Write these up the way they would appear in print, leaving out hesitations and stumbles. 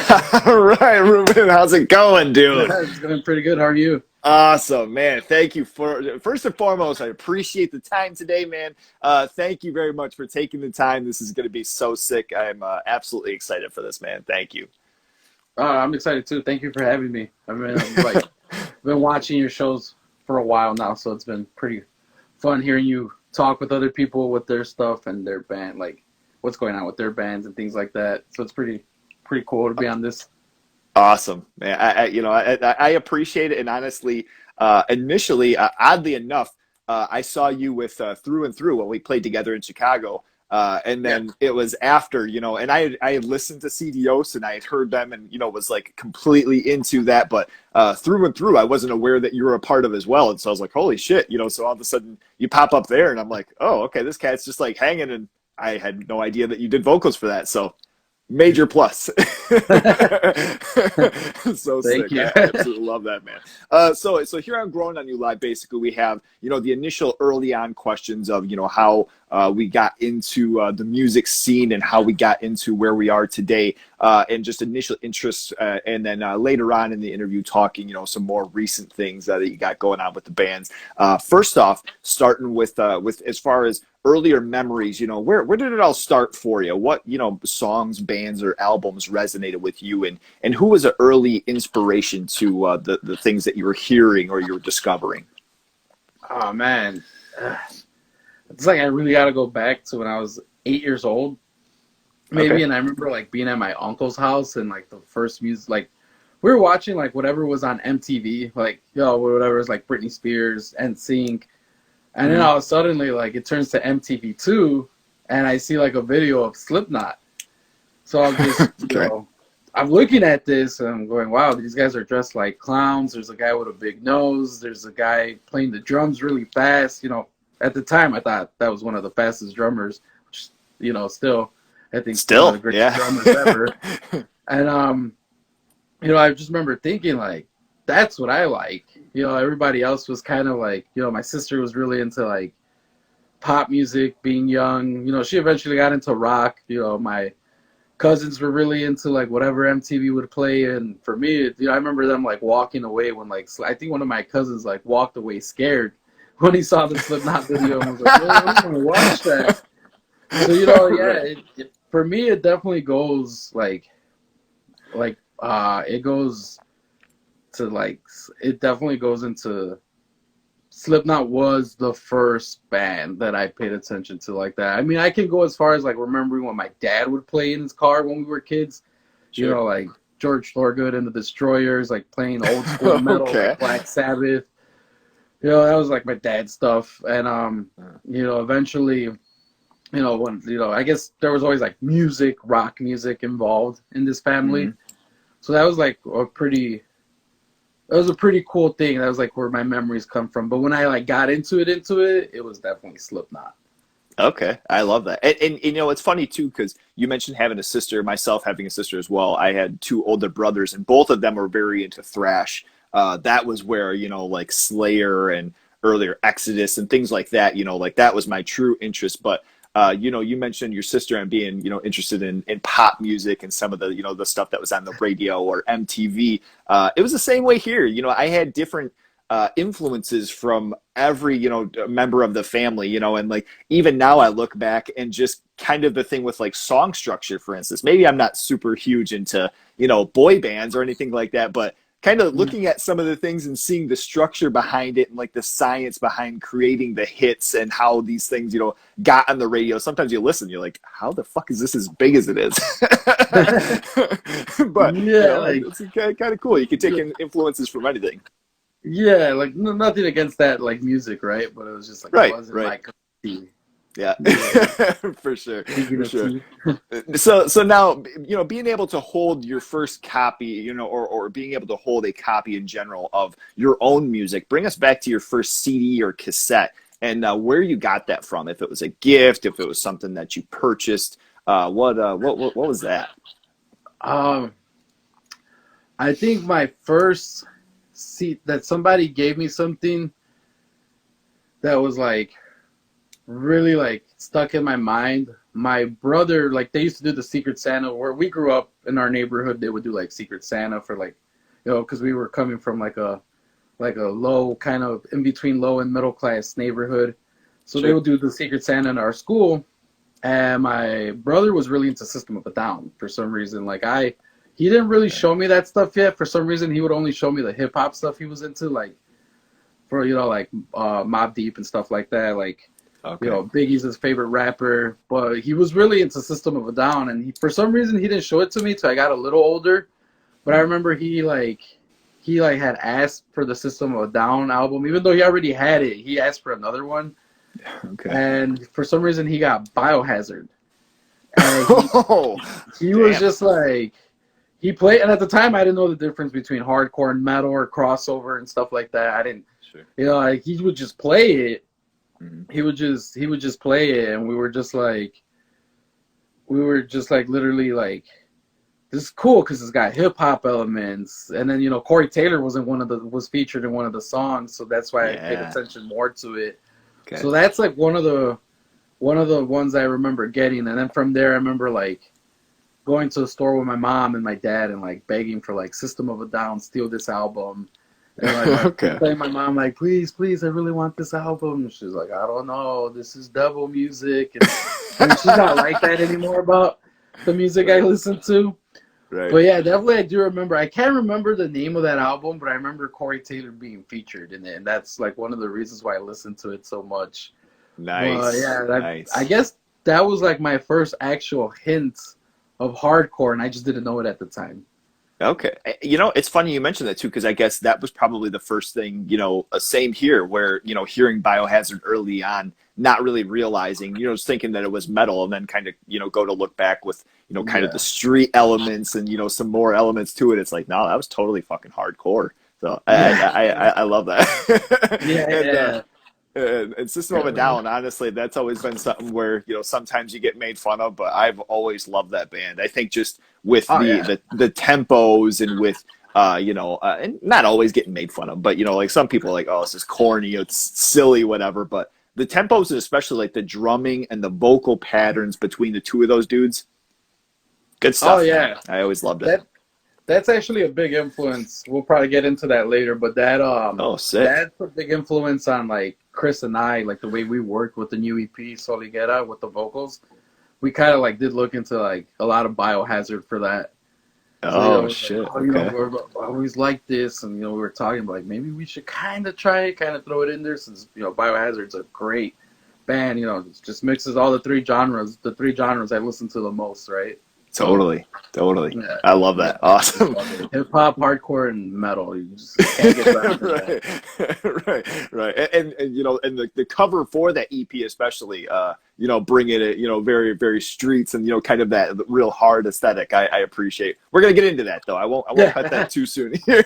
All right, Ruben, how's it going, dude? Yeah, it's going pretty good. How are you? Awesome, man. Thank you for first and foremost. I appreciate the time today, man. Thank you very much for taking the time. This is going to be so sick. I'm absolutely excited for this, man. Thank you. I'm excited too. Thank you for having me. I mean, been watching your shows for a while now, so it's been pretty fun hearing you talk with other people with their stuff and their band, like what's going on with their bands and things like that. So it's pretty cool to be on this. Awesome, man. I appreciate it, and honestly, initially, oddly enough, I saw you with Through and Through when we played together in Chicago, and Yeah. then it was after, and I had listened to CDOs and I had heard them, and was like completely into that, but Through and Through, I wasn't aware that you were a part of as well, and so I was like, holy shit, so all of a sudden you pop up there, and I'm like, oh, okay, this cat's just like hanging, and I had no idea that you did vocals for that, so. Major plus. So Thank sick. you. I absolutely love that, man. So here on Growing on You Live, basically we have, the initial early on questions of, how we got into the music scene and how we got into where we are today, and just initial interests, and then later on in the interview talking, some more recent things that you got going on with the bands. First off, starting with as far as earlier memories, where did it all start for you? What, songs, bands, or albums resonated with you, and who was an early inspiration to the things that you were hearing or you were discovering? Oh man, it's like I really got to go back to when I was 8 years old, maybe. Okay. And I remember like being at my uncle's house and like the first music, like we were watching like whatever was on MTV, like whatever was like Britney Spears and Sync. And then all of a sudden, like, it turns to MTV2, and I see, like, a video of Slipknot. So I'm just, Okay. I'm looking at this, and I'm going, wow, these guys are dressed like clowns. There's a guy with a big nose. There's a guy playing the drums really fast. At the time, I thought that was one of the fastest drummers, which, still, I think one of the greatest drummers ever. And, I just remember thinking, like, that's what I like. Everybody else was kind of like, my sister was really into like pop music being young. She eventually got into rock. My cousins were really into like whatever MTV would play. And for me, I remember them like walking away when like, I think one of my cousins like walked away scared when he saw the Slipknot video and was like, well, I'm going to watch that. So, yeah, for me, it definitely goes it goes to like, it definitely goes into Slipknot was the first band that I paid attention to like that. I mean, I can go as far as like remembering when my dad would play in his car when we were kids. Sure. Like George Thorogood and the Destroyers, like playing old school metal, Okay. like Black Sabbath. That was like my dad's stuff. And eventually, when I guess there was always like rock music involved in this family. Mm-hmm. So that was like that was a pretty cool thing. That was like where my memories come from. But when I like got into it was definitely Slipknot. Okay, I love that. And it's funny too because you mentioned having a sister, myself having a sister as well. I had two older brothers, and both of them were very into thrash. That was where like Slayer and earlier Exodus and things like that. Like that was my true interest. But you mentioned your sister and being interested in pop music and some of the the stuff that was on the radio or MTV. It was the same way here. I had different influences from every member of the family, and like even now I look back and just kind of the thing with like song structure, for instance. Maybe I'm not super huge into boy bands or anything like that, but kind of looking at some of the things and seeing the structure behind it and like the science behind creating the hits and how these things got on the radio. Sometimes you listen, you're like, how the fuck is this as big as it is? But Yeah, it's kind of cool. You can take in influences from anything. yeah, like nothing against that like music, right? But it was just like Right, it wasn't right. my cup of tea. Yeah, Yeah. for sure, Speaking for of sure. tea. So now, being able to hold your first copy, or being able to hold a copy in general of your own music, bring us back to your first CD or cassette and where you got that from. If it was a gift, if it was something that you purchased, what was that? Um, I think my first seat that somebody gave me something that was like really like stuck in my mind my brother, like they used to do the Secret Santa where we grew up in our neighborhood. They would do like Secret Santa for like, because we were coming from like a low kind of in between low and middle class neighborhood. So they would do the Secret Santa in our school. And my brother was really into System of a Down for some reason. Like he didn't really show me that stuff yet. For some reason, he would only show me the hip hop stuff he was into, like for like Mobb Deep and stuff like that. Like Biggie's his favorite rapper, but he was really into System of a Down. And for some reason, he didn't show it to me till I got a little older. But I remember he had asked for the System of a Down album, even though he already had it. He asked for another one. Okay. And for some reason, he got Biohazard. And he was just like, he played, and at the time, I didn't know the difference between hardcore and metal or crossover and stuff like that. I didn't, like he would just play it. Mm-hmm. He would just play it, and we were just like literally like, this is cool because it's got hip hop elements. And then Corey Taylor was featured in one of the songs, so that's why I paid attention more to it. Okay. So that's like one of the ones I remember getting, and then from there I remember like going to the store with my mom and my dad and like begging for like System of a Down, steal this album, and like playing my mom like, please, I really want this album. And she's like, I don't know, this is devil music, and she's not like that anymore about the music I listen to. Right. But yeah, definitely I do remember. I can't remember the name of that album, but I remember Corey Taylor being featured in it, and that's like one of the reasons why I listened to it so much. Nice. Nice. I guess that was like my first actual hint of hardcore, and I just didn't know it at the time. Okay. It's funny you mentioned that too, because I guess that was probably the first thing, same here where, hearing Biohazard early on, not really realizing, just thinking that it was metal, and then kind of, go to look back with, kind of the street elements and, some more elements to it. It's like, no, that was totally fucking hardcore. So I love that. And System of a Down, honestly, that's always been something where, sometimes you get made fun of, but I've always loved that band. I think just with the tempos and with, and not always getting made fun of, but, like some people are like, oh, this is corny, it's silly, whatever. But the tempos, and especially like the drumming and the vocal patterns between the two of those dudes, good stuff. Oh, yeah. Man. I always loved it. That's actually a big influence. We'll probably get into that later, but that sick. That's a big influence on like Chris and I, like the way we worked with the new EP Guerra with the vocals. We kind of like did look into like a lot of Biohazard for that. So, shit. Like, I always like this, and we were talking about like maybe we should kind of try it, kind of throw it in there, since Biohazard's a great band. It just mixes all the three genres I listen to the most, right? Totally. Yeah. I love that. Awesome. Hip hop, hardcore, and metal. You just can't get around right. And the cover for that EP especially, bringing it, very, very streets and kind of that real hard aesthetic. I appreciate. We're gonna get into that though. I won't cut that too soon here.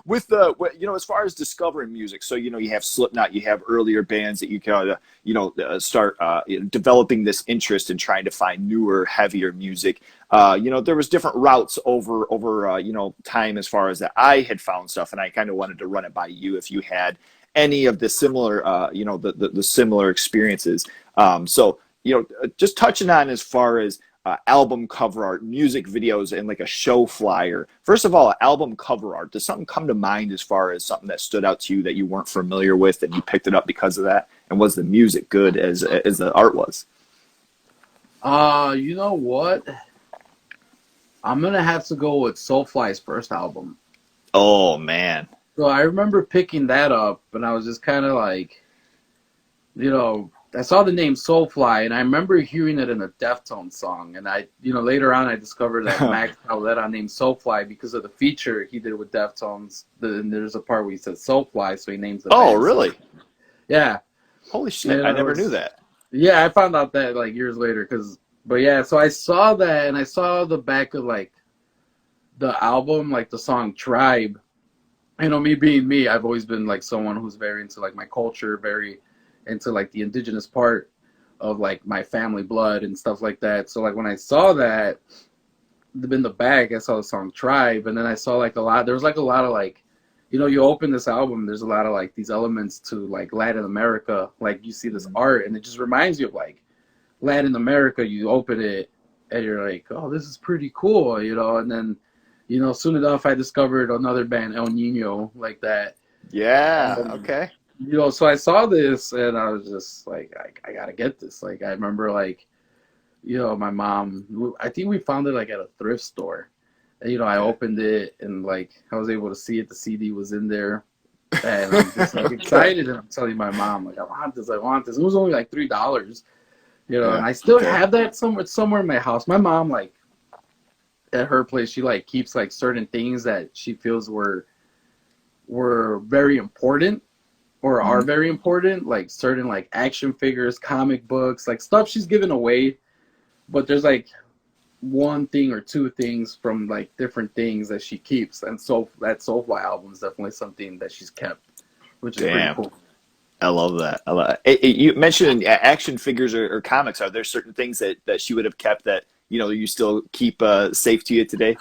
With as far as discovering music, so you have Slipknot, you have earlier bands that you kind of start developing this interest in trying to find newer, heavier music. There was different routes over time as far as that I had found stuff, and I kind of wanted to run it by you if you had any of the similar, the similar experiences. So just touching on as far as album cover art, music videos, and like a show flyer. First of all, album cover art. Does something come to mind as far as something that stood out to you that you weren't familiar with and you picked it up because of that? And was the music good as the art was? You know what? I'm going to have to go with Soulfly's first album. Oh, man. So I remember picking that up, and I was just kind of like, I saw the name Soulfly, and I remember hearing it in a Deftones song. And I, later on I discovered that Max Pauletta named Soulfly because of the feature he did with Deftones. And there's a part where he says Soulfly, so he names the band. Oh, really? Yeah. Holy shit, I never knew that. Yeah, I found out that like years later, but yeah, so I saw that, and I saw the back of like the album, like the song Tribe. Me being me, I've always been like someone who's very into like my culture, very into like the indigenous part of like my family blood and stuff like that. So like when I saw that in the back, I saw the song Tribe, and then I saw like there was like a lot of like, you open this album, there's a lot of like these elements to like Latin America, like you see this art, and it just reminds you of like Latin America, you open it and you're like, oh, this is pretty cool, you know. And then, you know, soon enough, I discovered another band, El Nino, like that. Yeah. And, Okay. you know, so I saw this and I was just like, I gotta get this. Like, I remember, like, you know, my mom, I think we found it like at a thrift store. And, you know, I Okay. opened it and like I was able to see it. The CD was in there. And I'm just like Okay. excited, and I'm telling my mom, like, I want this, I want this. It was only like $3, you know, and Yeah. I still Okay. have that somewhere in my house. My mom, like, at her place, she like keeps like certain things that she feels were very important or are Mhm. very important, like certain like action figures, comic books, like stuff she's given away. But there's like one thing or two things from like different things that she keeps, and so that Soulfly album is definitely something that she's kept, which is pretty Damn. cool. I love that. I love you mentioned action figures or comics. Are there certain things that she would have kept that you still keep safe to you today?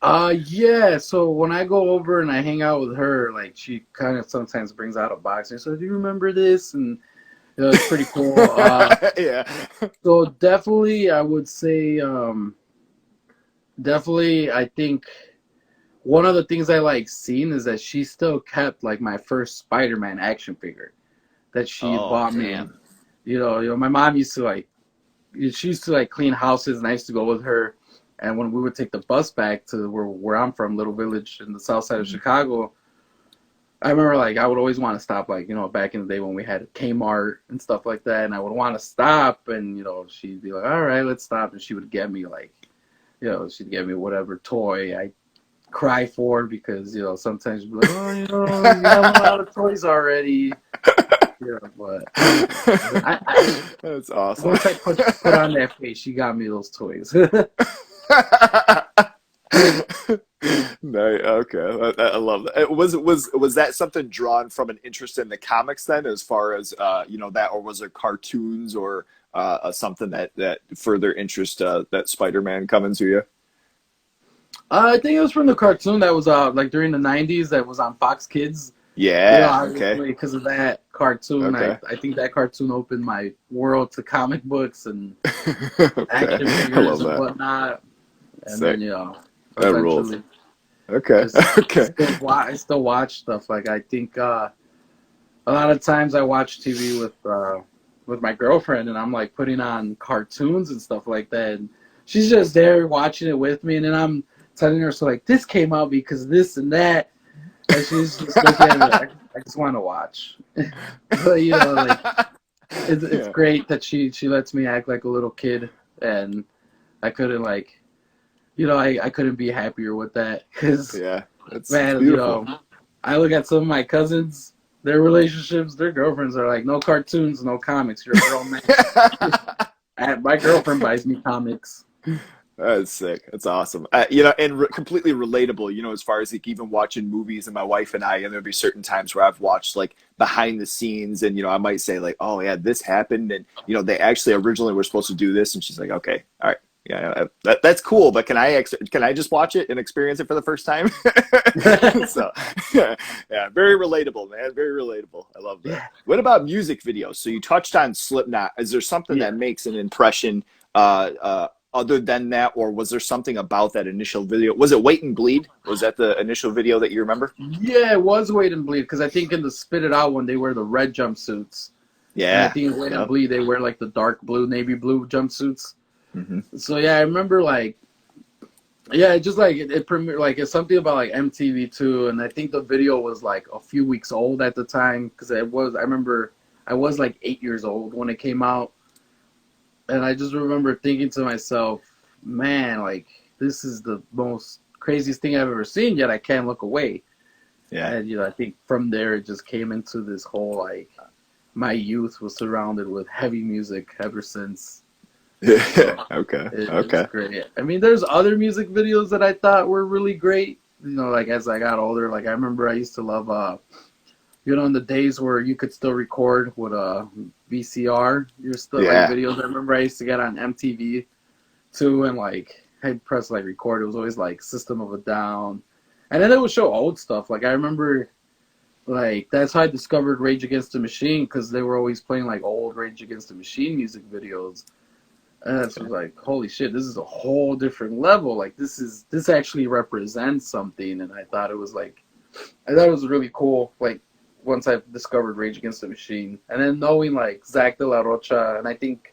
Yeah. So when I go over and I hang out with her, like she kind of sometimes brings out a box and so, do you remember this? And you know, it's pretty cool. Yeah. So definitely, I would say, definitely, I think one of the things I like seeing is that she still kept like my first Spider-Man action figure that she Oh, bought me. damn. You know, my mom used to like she used to like clean houses, and I used to go with her. And when we would take the bus back to where I'm from, Little Village in the south side of Mhm. Chicago, I remember like I would always want to stop, like, you know, back in the day when we had Kmart and stuff like that, and I would want to stop, and you know, she'd be like, all right, let's stop, and she would get me like, you know, she'd get me whatever toy I cry for, because you know sometimes you'd be like, oh, you know, you have a lot of toys already, you know, but That's awesome. once I put on that face, she got me those toys. No, okay, I love that. Was that something drawn from an interest in the comics then, as far as that, or was it cartoons or something that further interest that Spider-Man coming to you? I think it was from the cartoon that was like during the '90s that was on Fox Kids. You know, Yeah. Okay. obviously because of that cartoon, Okay. I think that cartoon opened my world to comic books and Okay. action I love figures and that. whatnot. And Sick. then, you know, That rules. eventually Okay. just Okay. I still watch stuff. Like I think a lot of times I watch TV with my girlfriend, and I'm like putting on cartoons and stuff like that, and she's just there watching it with me, and then I'm telling her, so like this came out because this and that, and she's just looking at me like, I just want to watch. But you know, like it's Yeah. great that she lets me act like a little kid, and I couldn't like, you know, I couldn't be happier with that, because Yeah. It's man, you beautiful. know, I look at some of my cousins, their relationships, their girlfriends are like, no cartoons, no comics, you're a grown man. My girlfriend buys me comics. That's sick. That's awesome. And completely relatable. As far as like even watching movies, and my wife and I, and there'll be certain times where I've watched like behind the scenes, and I might say like, "Oh yeah, this happened," and they actually originally were supposed to do this, and she's like, "Okay, all right, yeah, that's cool, but can I just watch it and experience it for the first time?" So, yeah, very relatable, man. Very relatable. I love that. Yeah, What about music videos? So you touched on Slipknot. Is there something yeah, that makes an impression? Other than that, or was there something about that initial video? Was it Wait and Bleed? Was that the initial video that you remember? yeah. It was Wait and Bleed, because I think in the Spit It Out one they wear the red jumpsuits, and I Yeah. think in Wait and Yep. Bleed they wear like the dark blue, navy blue jumpsuits. Hmm. So yeah, I remember like, yeah, just like it premiered, like it's something about like MTV too, and I think the video was like a few weeks old at the time, because it was. I remember I was like 8 years old when it came out, and I just remember thinking to myself, man, like this is the most craziest thing I've ever seen. Yet I can't look away, Yeah. and you know I think from there it just came into this whole like my youth was surrounded with heavy music ever since. So Okay. it's Okay. great. I mean, there's other music videos that I thought were really great. You know, like as I got older, like I remember I used to love, you know, in the days where you could still record with a VCR, you're still like Yeah. videos. I remember I used to get on MTV too, and like I'd press like record. It was always like System of a Down, and then it would show old stuff. Like I remember like that's how I discovered Rage Against the Machine, because they were always playing like old Rage Against the Machine music videos. And that's was like, holy shit, this is a whole different level. Like this actually represents something. And I thought it was really cool. Like once I discovered Rage Against the Machine, and then knowing like Zach De La Rocha, and I think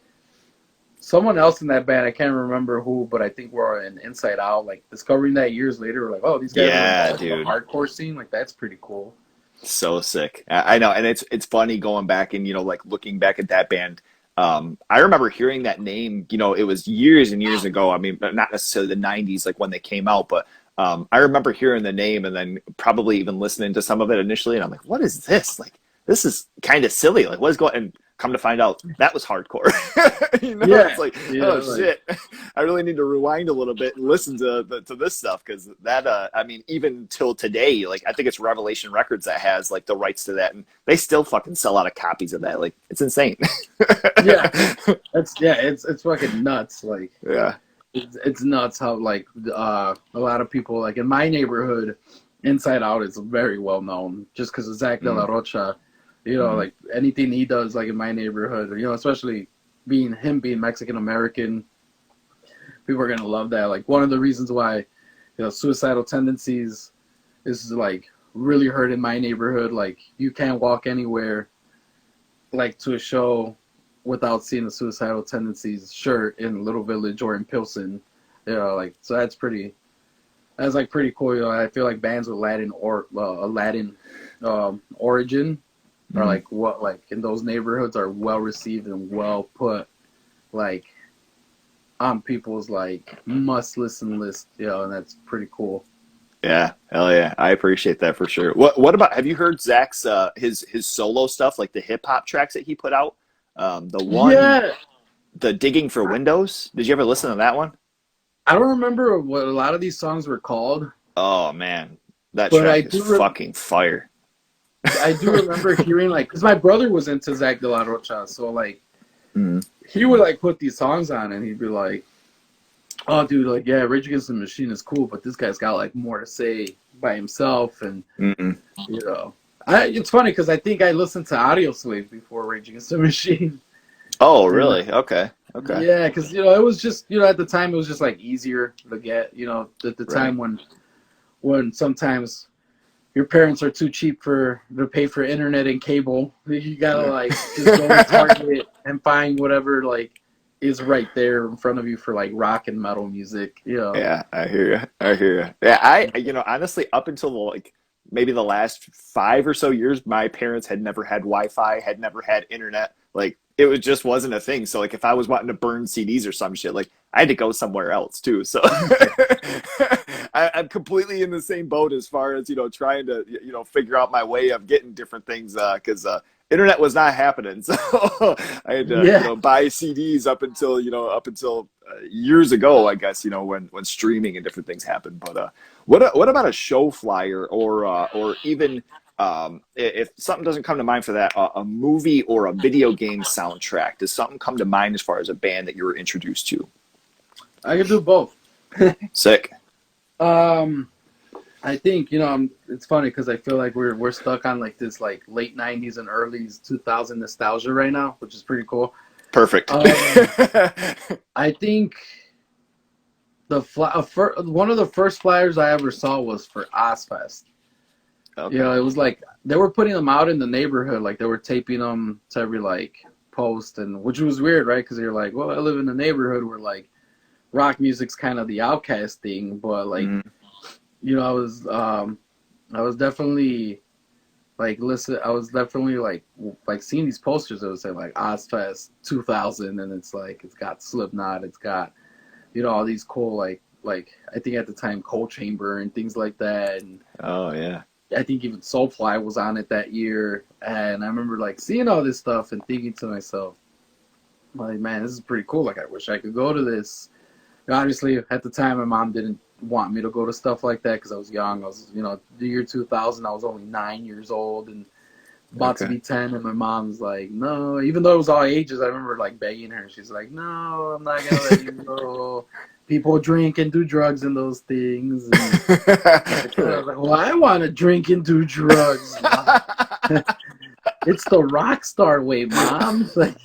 someone else in that band, I can't remember who, but I think we're in Inside Out. Like discovering that years later, we're like, oh, these guys Yeah, are in dude. the hardcore scene. Like that's pretty cool. So sick. I know, and it's funny going back and like looking back at that band. I remember hearing that name. It was years and years ago. I mean, not necessarily the '90s, like when they came out, but I remember hearing the name and then probably even listening to some of it initially, and I'm like, what is this? Like, this is kind of silly. Like, what is going? And come to find out, that was hardcore. Yeah, It's like, yeah, oh like, shit, I really need to rewind a little bit and listen to this stuff, because that, I mean, even till today, like I think it's Revelation Records that has like the rights to that, and they still fucking sell out of copies of that. Like, it's insane. yeah, it's fucking nuts. Like, Yeah. it's nuts how like a lot of people like in my neighborhood, Inside Out is very well known just because of Zach De La Rocha. Like anything he does, like in my neighborhood, especially being Mexican American, people are gonna love that. Like one of the reasons why, suicidal tendencies is like really hurt in my neighborhood. Like you can't walk anywhere, like to a show, without seeing the suicidal tendencies shirt in Little Village or in Pilsen. Like so that's like pretty cool. I feel like bands with Latin or Latin origin are like what like in those neighborhoods are well received and well put like on people's like must listen list, and that's pretty cool. Yeah, hell yeah. I appreciate that for sure. What about, have you heard Zach's his solo stuff, like the hip hop tracks that he put out? The one, Yeah, the Digging for Windows. Did you ever listen to that one? I don't remember what a lot of these songs were called, Oh man, that but track is fucking fire. I do remember hearing like, because my brother was into Zach De La Rocha, so like Mm. he would like put these songs on and he'd be like, oh dude, like yeah, Rage Against the Machine is cool, but this guy's got like more to say by himself. And Mm-mm. it's funny because I think I listened to Audio Slave before Rage Against the Machine. Oh really? Okay. Okay. Yeah, because it was just at the time it was just like easier to get, at the time when sometimes your parents are too cheap to pay for internet and cable. You gotta like just go to Target and find whatever like is right there in front of you for like rock and metal music. Yeah, I hear you. I hear you. Yeah, I honestly, up until like maybe the last 5 or so years, my parents had never had Wi-Fi, had never had internet. Like just wasn't a thing. So like if I was wanting to burn CDs or some shit, like I had to go somewhere else too. So I'm completely in the same boat as far as trying to figure out my way of getting different things, because internet was not happening. So I had to buy CDs up until years ago, I guess, when streaming and different things happened. But what about a show flyer, or even if something doesn't come to mind for that, a movie or a video game soundtrack? Does something come to mind as far as a band that you were introduced to? I can do both. Sick. I think it's funny because I feel like we're stuck on like this like late '90s and early 2000 nostalgia right now, which is pretty cool. Perfect. I think one of the first flyers I ever saw was for Ozfest. Okay. It was like they were putting them out in the neighborhood, like they were taping them to every like post, and which was weird, right? Because you're like, well, I live in a neighborhood where like rock music's kind of the outcast thing, but like I was definitely like I was definitely like seeing these posters that would say like Ozfest 2000, and it's like it's got Slipknot, it's got all these cool like I think at the time Coal Chamber and things like that, and oh yeah, I think even Soulfly was on it that year. And I remember like seeing all this stuff and thinking to myself, like, man, this is pretty cool. Like, I wish I could go to this. Obviously, at the time, my mom didn't want me to go to stuff like that because I was young. I was, the year 2000, I was only 9 years old. And about to Okay. be 10, and my mom's like, no, even though it was all ages, I remember like begging her. She's like, no, I'm not gonna let you go. People drink and do drugs and those things. And like, I Right. was like, well, I want to drink and do drugs, Mom. It's the rock star way, Mom. Like,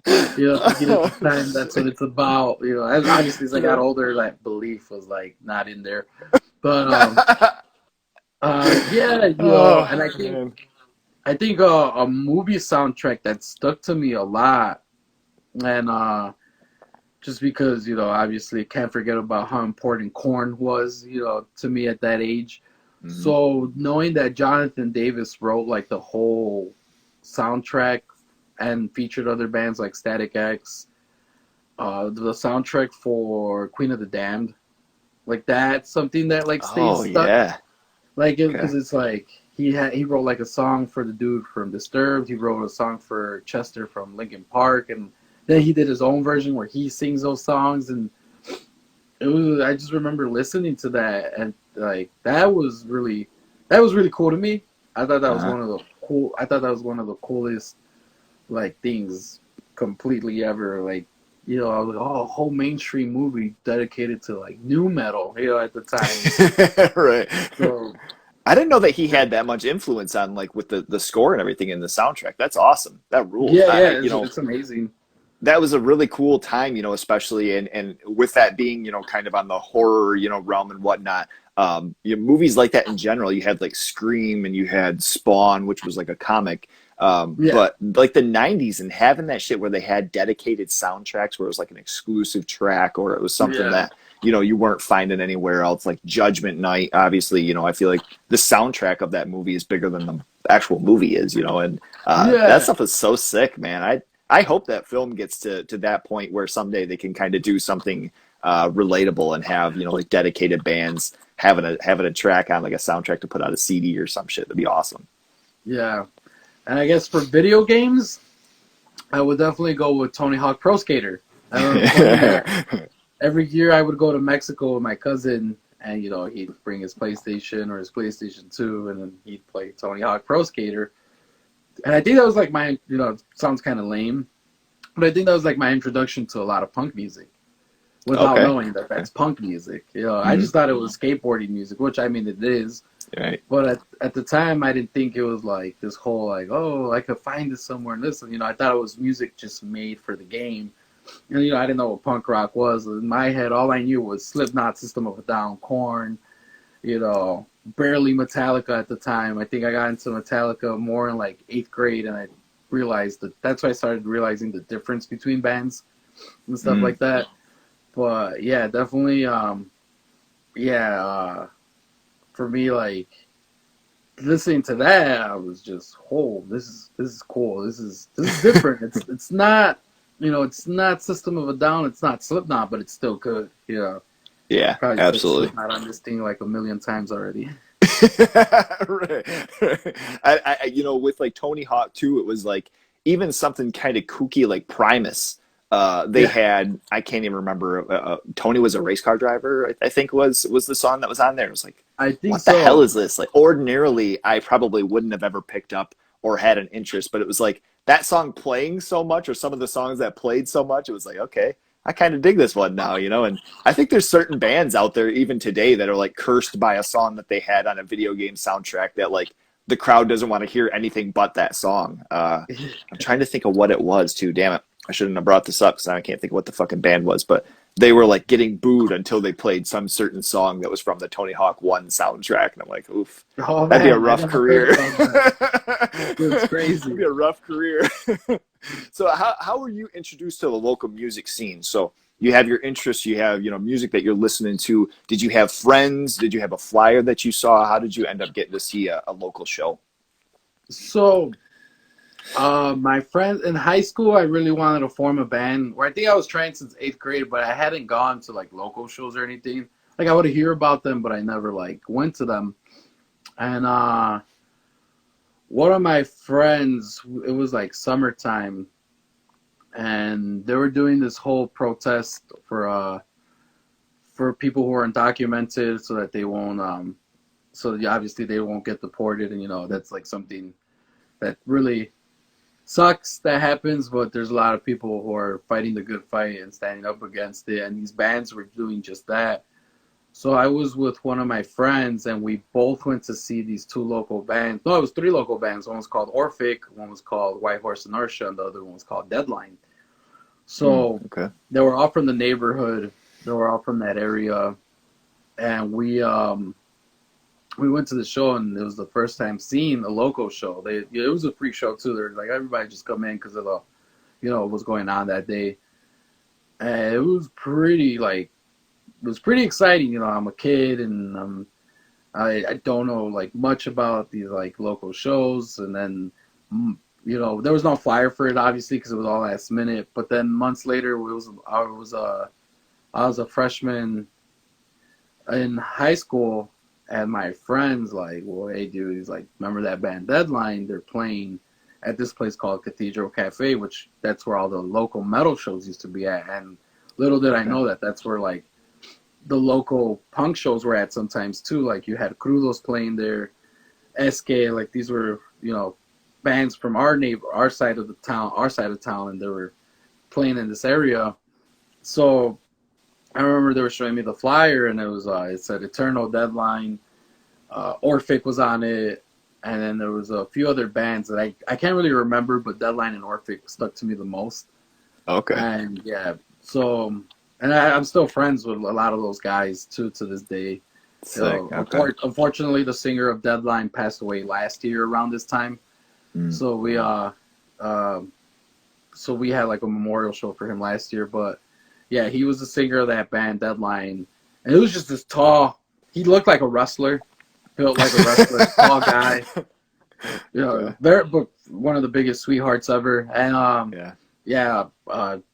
thinking at the time that's what it's about. Obviously as I got older, that belief was like not in there. But yeah, Oh and man. I think a movie soundtrack that stuck to me a lot, and just because obviously can't forget about how important corn was, to me at that age. Mhm. So knowing that Jonathan Davis wrote like the whole soundtrack and featured other bands like Static X, the soundtrack for Queen of the Damned, like that's something that like stayed Oh stuck. yeah. Like, Okay. because it's like he wrote like a song for the dude from Disturbed. He wrote a song for Chester from Linkin Park, and then he did his own version where he sings those songs. And it was I just remember listening to that, and like that was really cool to me. I thought that was Uh-huh. one of the cool. I thought that was one of the coolest like things completely ever. Like, I was like, oh, a whole mainstream movie dedicated to like new metal. At the time. Right. So I didn't know that he had that much influence on like with the score and everything in the soundtrack. That's awesome. That rules. yeah, yeah, I it's amazing. that was a really cool time, especially and with that being, kind of on the horror, realm and whatnot. Movies like that in general, you had like Scream and you had Spawn, which was like a comic. Yeah, But like the 90s and having that shit where they had dedicated soundtracks where it was like an exclusive track or it was something yeah, that, you weren't finding anywhere else, like Judgment Night. Obviously, I feel like the soundtrack of that movie is bigger than the actual movie is, and that yeah, stuff is so sick, man. I hope that film gets to that point where someday they can kind of do something relatable and have like dedicated bands having a track on like a soundtrack to put out a CD or some shit. That'd be awesome. yeah. And I guess for video games, I would definitely go with Tony Hawk Pro Skater. I remember playing that every year. I would go to Mexico with my cousin, and he'd bring his PlayStation or his PlayStation 2, and then he'd play Tony Hawk Pro Skater. And I think that was like my, sounds kind of lame, but I think that was like my introduction to a lot of punk music, without Okay. knowing that Okay. that's punk music. I Mm-hmm. just thought it was skateboarding music, which I mean it is. Right. But at the time, I didn't think it was like this whole like, oh, I could find this somewhere and listen. I thought it was music just made for the game. And I didn't know what punk rock was. In my head, all I knew was Slipknot, System of a Down, Korn. Barely Metallica at the time. I think I got into Metallica more in like 8th grade, and I realized that's why I started realizing the difference between bands and stuff Mm. like that. But yeah, definitely. Yeah. For me, like listening to that, I was just, oh, this is cool. This is different. It's not, it's not System of a Down. It's not Slipknot, but it's still good. Yeah. Probably said Absolutely. Slipknot on this thing like a million times already. Right. With like Tony Hawk too, it was like even something kind of kooky like Primus. They Yeah, had I can't even remember. Tony was a race car driver. I think was the song that was on there. It was like, I think what the hell so. is this? Like ordinarily, I probably wouldn't have ever picked up or had an interest, but it was like that song playing so much, or some of the songs that played so much. It was like, okay, I kind of dig this one now, and I think there's certain bands out there even today that are like cursed by a song that they had on a video game soundtrack that like the crowd doesn't want to hear anything but that song. I'm trying to think of what it was too. Damn it, I shouldn't have brought this up because I can't think of what the fucking band was. But they were like getting booed until they played some certain song that was from the Tony Hawk One soundtrack, and I'm like, oof, Oh that'd be a man, I rough never heard career. about that. That's That'd crazy. be a rough career. So how were you introduced to the local music scene? So you have your interests, you have music that you're listening to. Did you have friends? Did you have a flyer that you saw? How did you end up getting to see a local show? So, my friends in high school, I really wanted to form a band. Where I think I was trying since 8th grade, but I hadn't gone to like local shows or anything. Like I would hear about them, but I never like went to them. And one of my friends, it was like summertime, and they were doing this whole protest for people who are undocumented, so that they won't obviously they won't get deported, and that's like something that really sucks that happens, but there's a lot of people who are fighting the good fight and standing up against it, and these bands were doing just that. So I was with one of my friends, and we both went to see these two local bands. No, it was three local bands. One was called Orphic, one was called White Horse Inertia, and the other one was called Deadline. So Okay. they were all from the neighborhood. They were all from that area, and we went to the show, and it was the first time seeing a local show. It was a free show too. They're like, everybody just come in because of the, what was going on that day. And it was pretty exciting. I'm a kid, and I don't know like much about these like local shows. And then there was no flyer for it obviously because it was all last minute. But then months later, I was a freshman in high school. And my friend's like, well, hey, dude, he's like, remember that band Deadline? They're playing at this place called Cathedral Cafe, which that's where all the local metal shows used to be at. And little did I know that's where, like, the local punk shows were at sometimes, too. Like, you had Crudos playing there, SK, like, these were, bands from our side of town, and they were playing in this area. So I remember they were showing me the flyer, and it said Eternal, Deadline, Orphic was on it, and then there was a few other bands that I can't really remember, but Deadline and Orphic stuck to me the most. Okay. And yeah, so I'm still friends with a lot of those guys too to this day. Sick. Okay. Unfortunately, the singer of Deadline passed away last year around this time, so we had like a memorial show for him last year, but. Yeah, he was the singer of that band, Deadline. And it was just this tall, he looked like a wrestler, built like a wrestler, tall guy. But one of the biggest sweethearts ever. And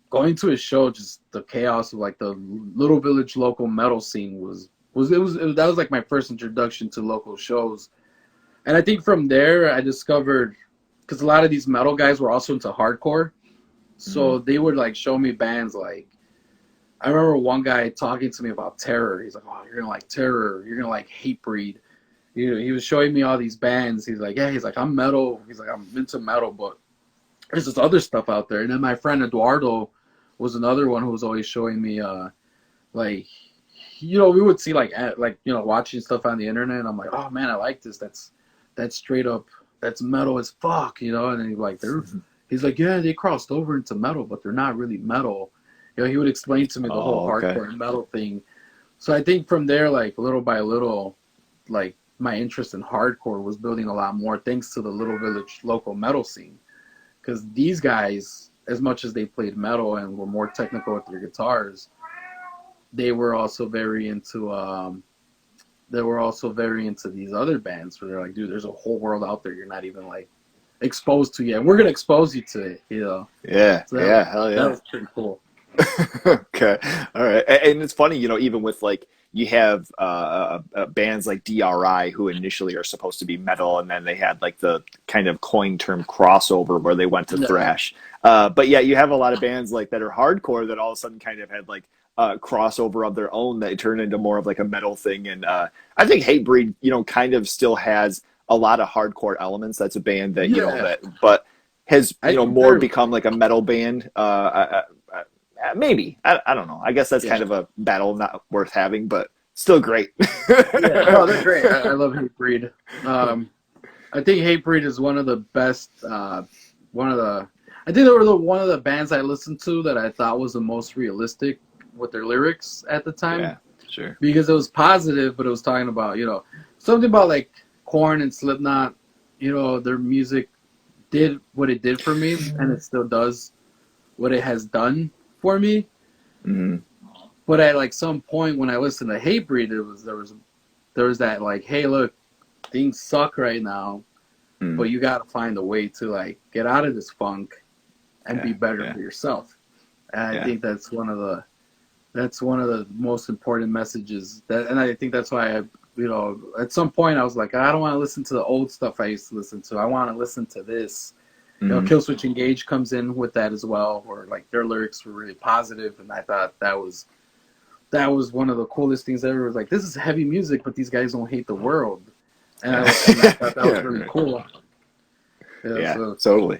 going to his show, just the chaos of like the little village local metal scene that was like my first introduction to local shows. And I think from there I discovered, because a lot of these metal guys were also into hardcore, so they would like show me bands like, I remember one guy talking to me about Terror. He's like, oh, you're going to like Terror. You're going to like Hatebreed. He was showing me all these bands. He's like, yeah, I'm metal. He's like, I'm into metal, but there's this other stuff out there. And then my friend Eduardo was another one who was always showing me, we would see watching stuff on the internet. And I'm like, oh man, I like this. That's straight up, that's metal as fuck, And then he's like, yeah, they crossed over into metal, but they're not really metal. He would explain to me the whole hardcore and metal thing. So I think from there, like, little by little, like, my interest in hardcore was building a lot more thanks to the little village local metal scene. Because these guys, as much as they played metal and were more technical with their guitars, they were also very into these other bands where they're like, dude, there's a whole world out there you're not even, like, exposed to yet. And we're going to expose you to it, Yeah, so hell yeah. That was pretty cool. Okay. All right. And it's funny, even with like you have bands like DRI who initially are supposed to be metal, and then they had like the kind of coined term crossover where they went to thrash. But yeah, you have a lot of bands like that are hardcore that all of a sudden kind of had like a crossover of their own that turned into more of like a metal thing. And I think Hatebreed, kind of still has a lot of hardcore elements. That's a band that but has more become like a metal band. Maybe. I don't know. I guess that's kind of a battle not worth having, but still great. No, they're great. I love Hatebreed. I think Hatebreed is one of the best. I think they were one of the bands I listened to that I thought was the most realistic with their lyrics at the time. Yeah, sure. Because it was positive, but it was talking about something about like Korn and Slipknot. Their music did what it did for me, and it still does what it has done for me. Mm-hmm. But at like some point when I listened to Hatebreed, there was that like, hey, look, things suck right now, but you got to find a way to like get out of this funk and be better for yourself. And I think that's one of the most important messages. And I think that's why at some point I was like, I don't want to listen to the old stuff I used to listen to. I want to listen to this. Killswitch Engage comes in with that as well, where like their lyrics were really positive, and I thought that was one of the coolest things ever. It was like, this is heavy music, but these guys don't hate the world, and I thought that was really cool. Yeah, Yeah, so totally.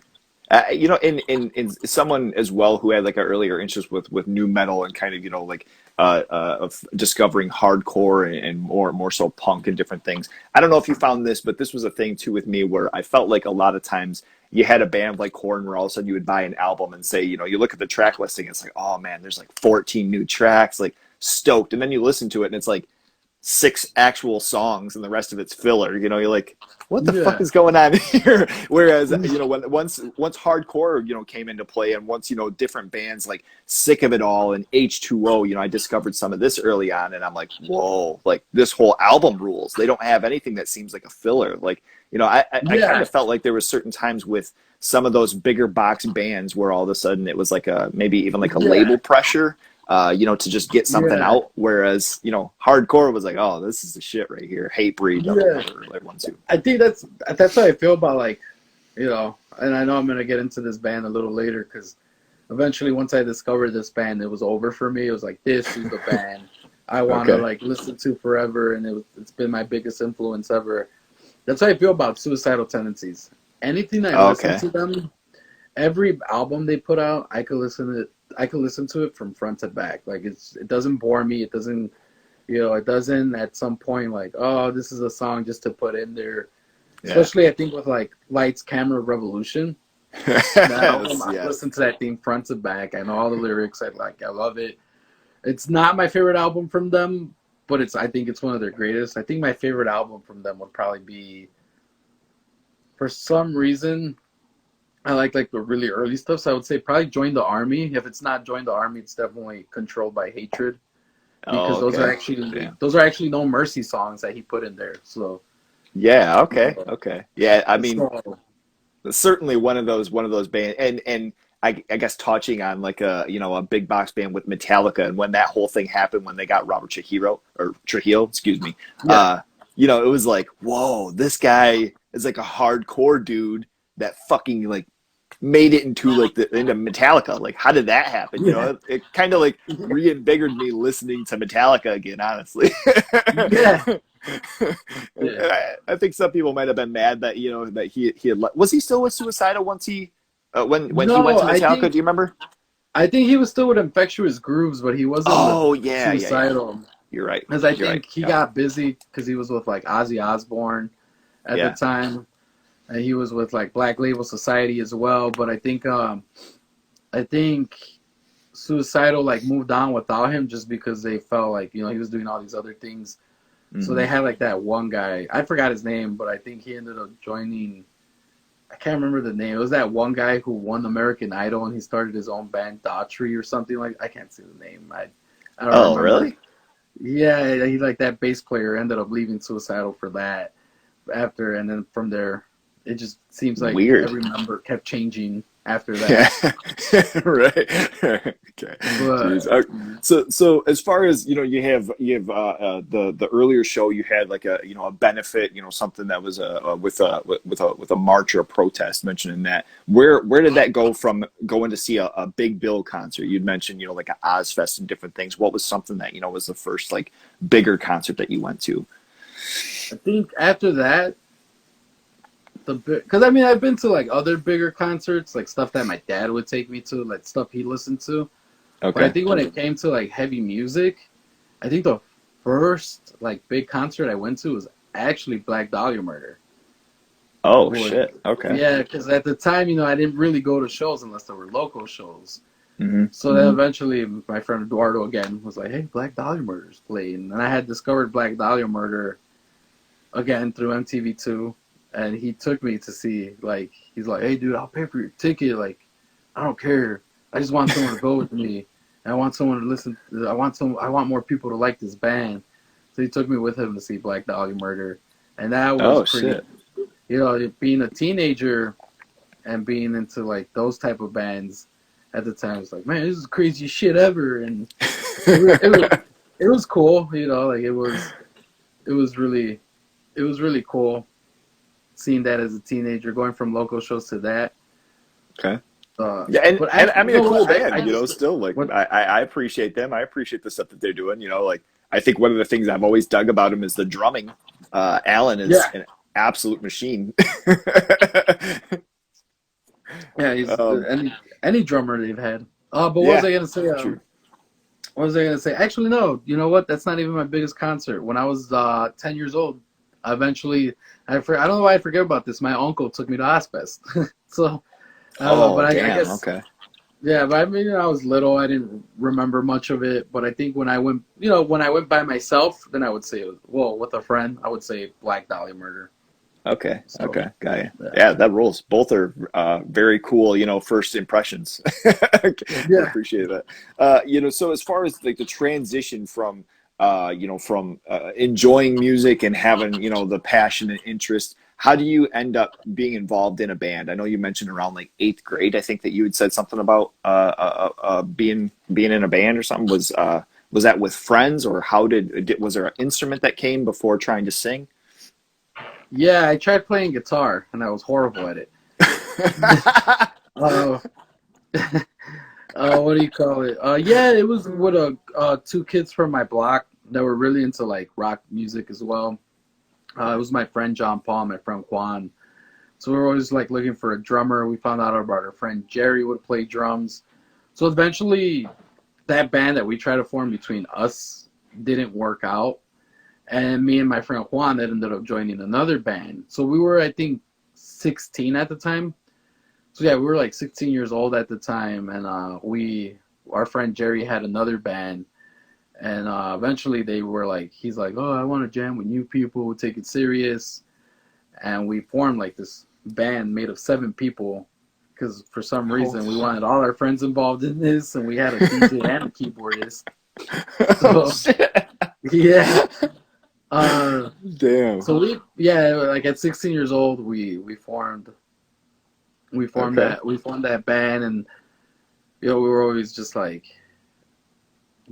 You know, in someone as well who had like an earlier interest with new metal and kind of like of discovering hardcore and more so punk and different things. I don't know if you found this, but this was a thing too with me where I felt like a lot of times you had a band like Korn where all of a sudden you would buy an album and say, you look at the track listing, it's like, oh man, there's like 14 new tracks, like stoked, and then you listen to it and it's like six actual songs and the rest of it's filler. You're like, what the fuck yeah, is going on here? Whereas, when once hardcore, came into play, and once, different bands like Sick of It All and H2O, I discovered some of this early on, and I'm like, whoa, like this whole album rules. They don't have anything that seems like a filler. Like, I kind yeah, of felt like there was certain times with some of those bigger box bands where all of a sudden it was like maybe even like a yeah, label pressure, to just get something yeah, out. Whereas, hardcore was like, oh, this is the shit right here. Hatebreed, yeah. like one, two. I think that's how I feel about, like, and I know I'm gonna get into this band a little later because eventually once I discovered this band, it was over for me. It was like, this is the band I want to Okay. like listen to forever, and it's been my biggest influence ever. That's how I feel about Suicidal Tendencies. Anything I listen Okay. to them, every album they put out, I could listen to it from front to back. Like, it doesn't bore me. It doesn't, it doesn't at some point like, oh, this is a song just to put in there. Yeah. Especially I think with like Lights Camera Revolution. That album, Yes, I yes. listened to that thing front to back. I know all the lyrics. I love it. It's not my favorite album from them, but I think it's one of their greatest. I think my favorite album from them would probably be, for some reason, I like the really early stuff. So I would say probably Join the Army. If it's not Join the Army, it's definitely Controlled by Hatred, Oh, because okay. Yeah. those are actually No Mercy songs that he put in there. So, Yeah, okay. uh, Okay. Yeah, I mean, so certainly one of those bands, and I guess touching on like a big box band with Metallica, and when that whole thing happened when they got Robert Trujillo, excuse me. yeah, It was like, whoa, this guy is like a hardcore dude that fucking like made it into Metallica. Like, how did that happen? yeah, It kind of like reinvigorated me listening to Metallica again, honestly. yeah, yeah. I think some people might have been mad that that he had was he still with Suicidal once he when he went No, to Metallica? Do you remember? I think he was still with Infectious Grooves, but he wasn't with Oh yeah, yeah, yeah. Suicidal. You're right. Because I You're right. think he Yeah, got busy because he was with like Ozzy Osbourne at the yeah. time, and he was with like Black Label Society as well. But I think Suicidal like moved on without him just because they felt like he was doing all these other things. So Hmm. they had like that one guy. I forgot his name, but I think he ended up joining. I can't remember the name. It was that one guy who won American Idol and he started his own band, Daughtry or something like. I can't see the name. I don't Oh remember. really? Yeah, he like that bass player ended up leaving Suicidal for that after, and then from there, it just seems like Weird. every member kept changing after Yeah. that. Right. Okay. But Jeez. So as far as the earlier show you had like a benefit, something that was with a march or a protest mentioning that. Where did that go from going to see a Big Bill concert? You'd mentioned like an Ozfest and different things. What was something that was the first like bigger concert that you went to? I think after that, because I mean I've been to like other bigger concerts, like stuff that my dad would take me to, like stuff he listened to. But I Okay. think when it came to like heavy music, I think the first like big concert I went to was actually Black Dahlia Murder. Oh Boy, shit. Okay. yeah, because at the time, I didn't really go to shows unless they were local shows. Hmm. So then eventually, my friend Eduardo again was like, "Hey, Black Dahlia Murder's playing," and I had discovered Black Dahlia Murder again through MTV2, and he took me to see. Like, he's like, "Hey, dude, I'll pay for your ticket. Like, I don't care. I just want someone to go with me. And I want someone to listen. I want more people to like this band." So he took me with him to see Black Dahlia Murder, and that was Oh pretty. shit. Being a teenager and being into like those type of bands at the time, it's like, man, this is the craziest shit ever, and it was cool. Like it was really cool seeing that as a teenager, going from local shows to that. Okay. Yeah, and, But and actually, I mean a cool I band, just still like what I appreciate them. I appreciate the stuff that they're doing. Like I think one of the things I've always dug about him is the drumming. Alan is yeah, an absolute machine. Yeah, he's Um, any drummer they've had. But what was yeah, I gonna say? true. What was I gonna say? Actually, no. You know what? That's not even my biggest concert. When I was 10 years old, eventually, I don't know why I forget about this. My uncle took me to Ozfest. So I don't know, Oh, but I damn. guess Okay. yeah. But I mean, I was little. I didn't remember much of it. But I think when I went, when I went by myself, then I would say, well, with a friend, I would say Black Dahlia Murder. Okay. So Okay. Got you. yeah, Yeah, that rules. Both are very cool, first impressions. I yeah. appreciate that. So as far as like the transition from, from enjoying music and having, the passion and interest, how do you end up being involved in a band? I know you mentioned around like eighth grade. I think that you had said something about being in a band or something. Was that with friends, or was there an instrument that came before trying to sing? Yeah, I tried playing guitar and I was horrible at it. Uh, what do you call it? Yeah, it was with two kids from my block that were really into like rock music as well. It was my friend John Paul, my friend Juan. So we were always like looking for a drummer. We found out about our friend Jerry would play drums. So eventually, that band that we tried to form between us didn't work out, and me and my friend Juan that ended up joining another band. So we were, I think, 16 at the time. So yeah, we were like 16 years old at the time, and our friend Jerry had another band, and eventually they were like, he's like, oh, I want to jam with new people, take it serious, and we formed like this band made of 7 people, because for some Oh, reason we wanted all our friends involved in this, and we had a DJ and a keyboardist. oh So shit. yeah, uh, Damn. so like at 16 years old, Okay. we formed that band, and we were always just like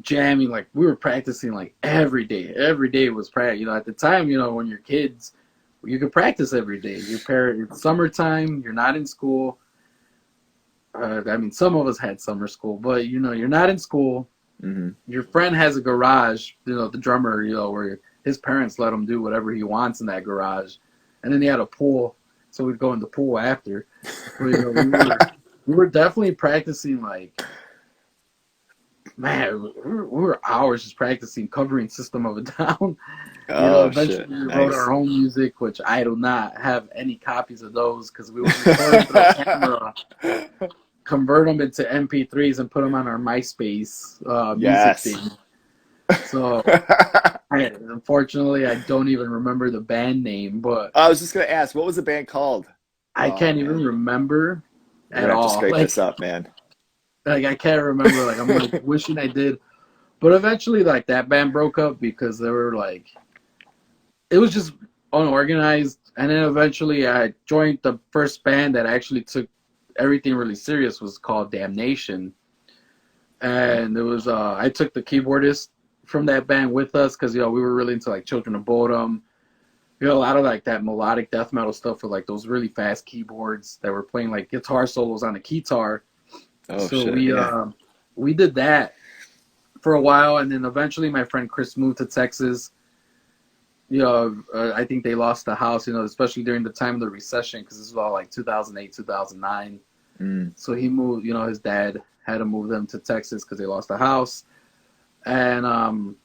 jamming, like we were practicing like every day. Every day was practice. At the time, when you're kids, you could practice every day. It's summertime, you're not in school. I mean, some of us had summer school, but you're not in school. Hmm. Your friend has a garage, the drummer, where his parents let him do whatever he wants in that garage, and then he had a pool, so we'd go in the pool after. But, we were definitely practicing like, man, we were hours just practicing covering System of a Down. Oh Eventually shit. we wrote Nice. our own music, which I do not have any copies of those because we would record them through a camera, convert them into MP3s, and put them on our MySpace music Yes. thing. So, unfortunately, I don't even remember the band name, but I was just gonna ask, what was the band called? I Oh can't even man, remember we're at gonna have to all. scrape this up, man. Like I can't remember. Like I'm like wishing I did. But eventually, like that band broke up because they were like, it was just unorganized. And then eventually, I joined the first band that actually took everything really serious. Was called Damnation, and it was I took the keyboardist from that band with us because we were really into like Children of Bodom. A lot of like that melodic death metal stuff with like those really fast keyboards that were playing like guitar solos on the keytar. Oh So shit, yeah. we did that for a while, and then eventually my friend Chris moved to Texas. I think they lost the house, especially during the time of the recession, because this was all like 2008, 2009. Mm. So he moved, his dad had to move them to Texas because they lost the house. And,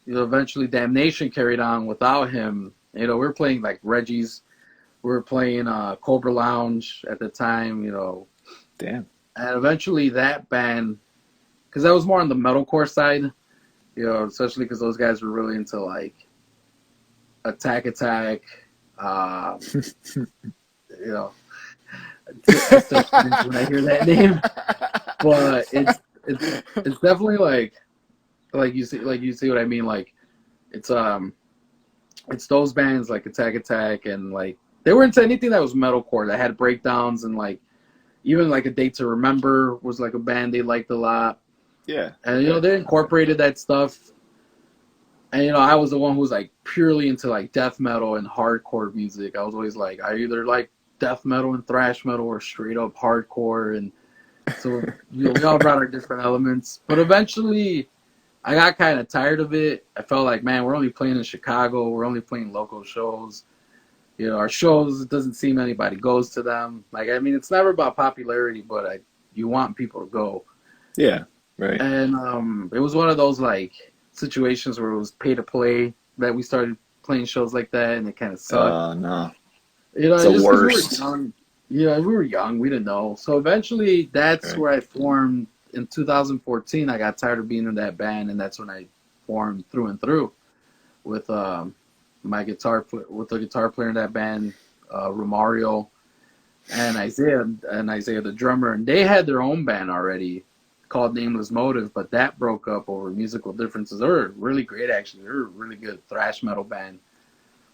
eventually Damnation carried on without him. We were playing like Reggie's. We were playing Cobra Lounge at the time, Damn. And eventually that band, because that was more on the metalcore side, especially because those guys were really into like Attack Attack, you know, I still cringe when I hear that name, but it's definitely like you see what I mean. Like it's those bands like Attack Attack, and like they were into anything that was metalcore that had breakdowns, and like even like A Date to Remember was like a band they liked a lot, Yeah. and Yeah. they incorporated that stuff. And I was the one who was like purely into like death metal and hardcore music. I was always like, I either like death metal and thrash metal or straight up hardcore. And so we all brought our different elements. But eventually, I got kind of tired of it. I felt like, man, we're only playing in Chicago. We're only playing local shows. You know, our shows, it doesn't seem anybody goes to them. Like, I mean, it's never about popularity, but you want people to go. Yeah. Right. And it was one of those like situations where it was pay to play that we started playing shows like that, and it kind of sucked. No. You know, It's the just because we were worst. young. You know, we were young, we didn't know. So eventually, that's Right. where I formed in 2014. I got tired of being in that band, and that's when I formed Through and Through with with the guitar player in that band, Romario, and Isaiah the drummer, and they had their own band already called Nameless Motive, but that broke up over musical differences. They were really great, actually. They were a really good thrash metal band.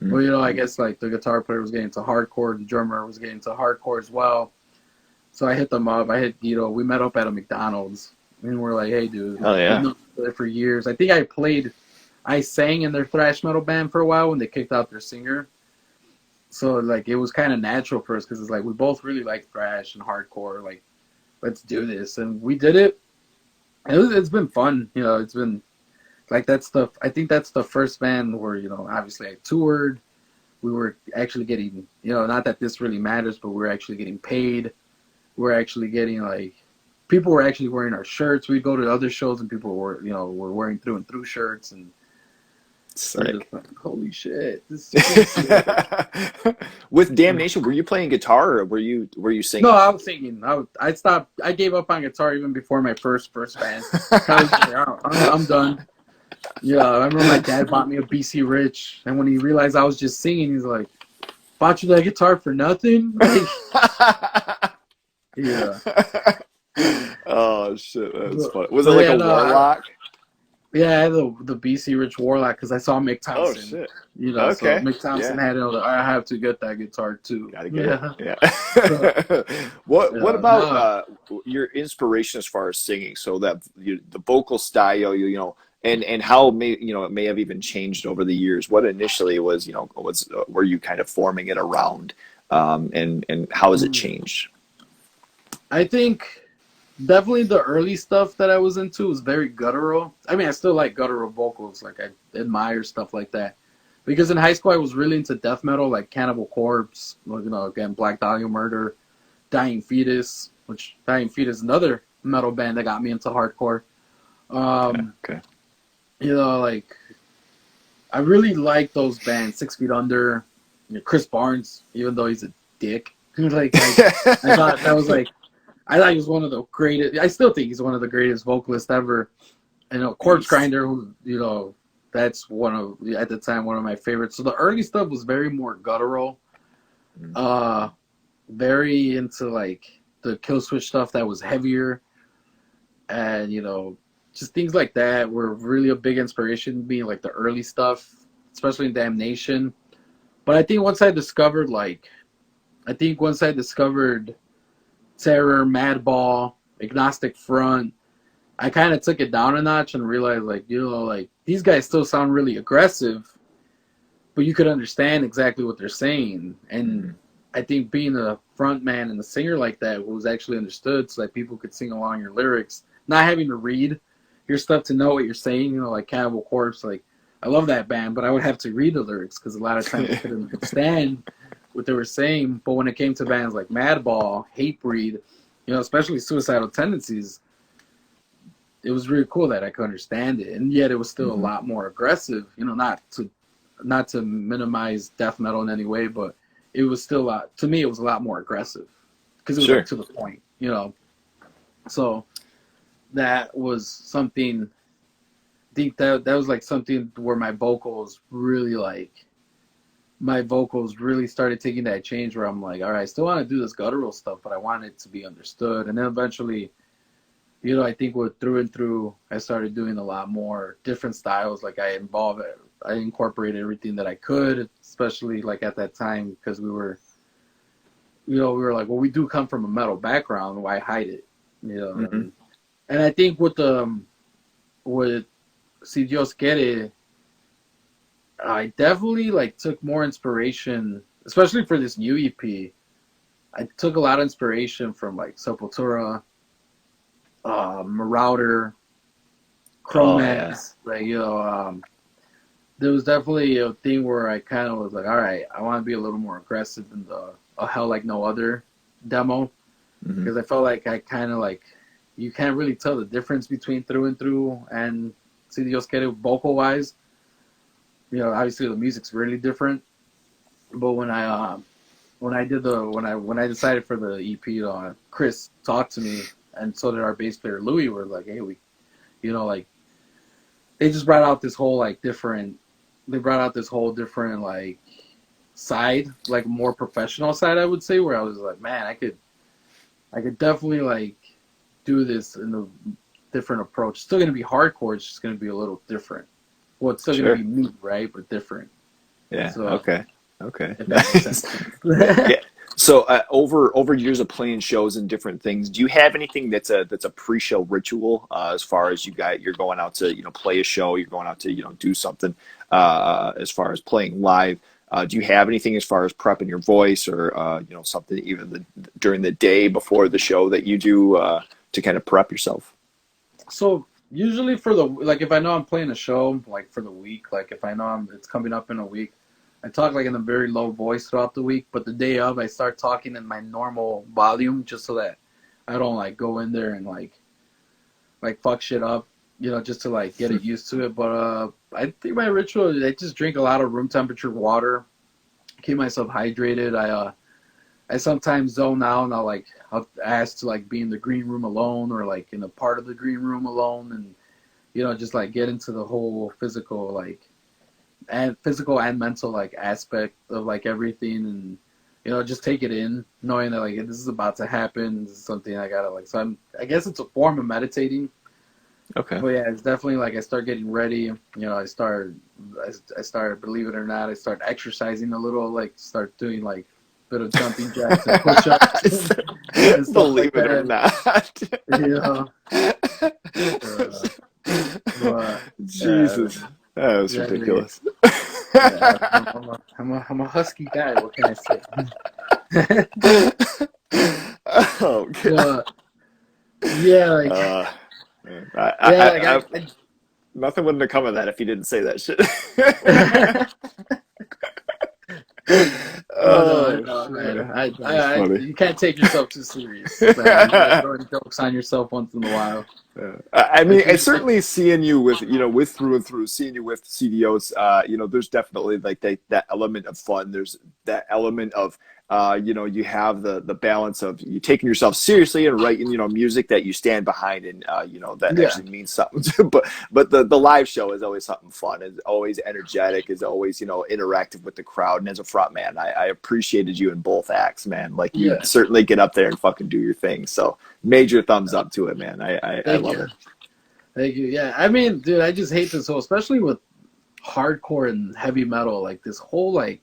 Well, you know, I guess like the guitar player was getting to hardcore, the drummer was getting to hardcore as well. So I hit them up. I hit Guido. We met up at a McDonald's, and we're like, "Hey, dude, Oh we've yeah. known each other for years." I think I sang in their thrash metal band for a while when they kicked out their singer. So like it was kind of natural for us because it's like we both really like thrash and hardcore. Like, let's do this, and we did it. It's been fun. You know, it's been like I think that's the first band where, you know, obviously I toured. We were actually getting, you know, not that this really matters, but we're actually getting paid. We're actually getting like people were actually wearing our shirts. We'd go to other shows and people were, you know, were wearing Through and Through shirts, and we're just Sick. like, holy shit, this is so sick. With Damnation, were you playing guitar or were you No, singing? I was thinking I stopped. I gave up on guitar even before my first band. I was like, "Oh, I'm done." Yeah, I remember my dad bought me a BC Rich, and when he realized I was just singing, he's like, "Bought you that guitar for nothing?" Like, yeah. Oh shit, that's But, funny. Was it but like yeah, a no, warlock? yeah, I had the BC Rich Warlock because I saw Mick Oh Thompson. shit. You know, so Okay. Mick Thompson Yeah. had it. I have to get that guitar too. Gotta get it. Yeah. So, Yeah. What yeah, about no. your inspiration as far as singing? So that the vocal style, and how it may have even changed over the years. What initially was, were you kind of forming it around, and how has it Mm. changed? I think definitely the early stuff that I was into was very guttural. I mean, I still like guttural vocals. Like I admire stuff like that. Because in high school I was really into death metal, like Cannibal Corpse, like, you know, again Black Dahlia Murder, Dying Fetus, which Dying Fetus is another metal band that got me into hardcore. Okay. Um, Okay. you know, like I really like those bands, 6 Feet Under, you know, Chris Barnes, even though he's a dick. Like I thought that was like I thought he was one of the greatest. I still think he's one of the greatest vocalists ever. You know, Corpse Beast. Grinder, who, you know, that's one of at the time one of my favorites. So the early stuff was very more guttural, Mm. uh, very into like the Kill Switch stuff that was heavier, and you know, just things like that were really a big inspiration to me, like the early stuff, especially in Damnation. But I think once I discovered Terror, Madball, Agnostic Front, I kind of took it down a notch and realized, like, you know, like these guys still sound really aggressive, but you could understand exactly what they're saying. And Mm. I think being a front man and a singer like that was actually understood so that people could sing along your lyrics, not having to read your stuff to know what you're saying, you know, like Cannibal Corpse. Like, I love that band, but I would have to read the lyrics because a lot of times I couldn't understand what they were saying. But when it came to bands like Madball, Hatebreed, you know, especially Suicidal Tendencies, it was really cool that I could understand it, and yet it was still a Mhm. lot more aggressive. You know, not to minimize death metal in any way, but it was still a lot. To me, it was a lot more aggressive because it was like Sure. to the point. You know, so that was something. I think that was like something where my vocals really started taking that change where I'm like, all right, I still want to do this guttural stuff, but I want it to be understood, and then eventually, you know, I think with Through and Through, I started doing a lot more different styles. Like I incorporated everything that I could, especially like at that time because we were like, well, we do come from a metal background. Why hide it? You know, Hmm. and I think with Si Dios Quiere, I definitely like took more inspiration, especially for this new EP. I took a lot of inspiration from like Sepultura, Marauder, Oh yeah. Chromax, like, you know, there was definitely a thing where I kind of was like, all right, I want to be a little more aggressive in the A Hell Like No Other demo, Hmm. because I felt like I kind of like, you can't really tell the difference between Through and Through and Si Dios Quiere vocal wise. You know, obviously the music's really different. But when I decided for the EP, Chris talked to me, and so did our bass player Louis. Were like, hey, we, like they just brought out this whole like different. They brought out this whole different like side, like more professional side, I would say, where I was like, man, I could definitely like do this in a different approach. It's still gonna be hardcore. It's just gonna be a little different. Well, it's still gonna Sure. be me, right? But different. Yeah. So Okay. Okay. if that makes sense. Yeah. So over years of playing shows and different things, do you have anything that's a pre-show ritual as far as you're going out to play a show, you're going out to do something as far as playing live? Do you have anything as far as prepping your voice or something even during the day before the show that you do to kind of prep yourself? So usually for the like, if I know I'm playing a show like for the week, like if I know it's coming up in a week, I talk like in a very low voice throughout the week. But the day of, I start talking in my normal volume just so that I don't like go in there and like fuck shit up, just to like get it used to it. But I think my ritual is I just drink a lot of room temperature water, keep myself hydrated. I sometimes zone out and I'll ask to like be in the green room alone or like in a part of the green room alone, and just like get into the whole physical and mental like aspect of like everything, and just take it in, knowing that like this is about to happen. This is something I gotta like. So I guess it's a form of meditating. Okay. But yeah, it's definitely like I start getting ready. I start, believe it or not, I start exercising a little. Like start doing like a bit of jumping jacks and push ups and stuff like Believe it or that. not. You know, but yeah, Jesus, that was yeah, ridiculous. yeah. I'm a husky guy. What can I say? Oh god. But yeah, like Man. yeah, like Nothing wouldn't have come of that if you didn't say that shit. oh Oh, no, shit. man. That's funny. You can't take yourself too serious. Man. You gotta throw jokes on yourself once in a while. I I mean, think it's certainly seeing you with Through and Through, seeing you with CDOs, there's definitely like that element of fun. There's that element of, you have the balance of you taking yourself seriously and writing, music that you stand behind and, that yeah, actually means something. But the live show is always something fun. It's always energetic. It's always, interactive with the crowd. And as a front man, I appreciated you in both acts, man. Like you yeah. certainly get up there and fucking do your thing. So major thumbs up to it, man. I Thank love you, it. thank you. Yeah, I mean, dude, I just hate this whole, especially with hardcore and heavy metal, like this whole like,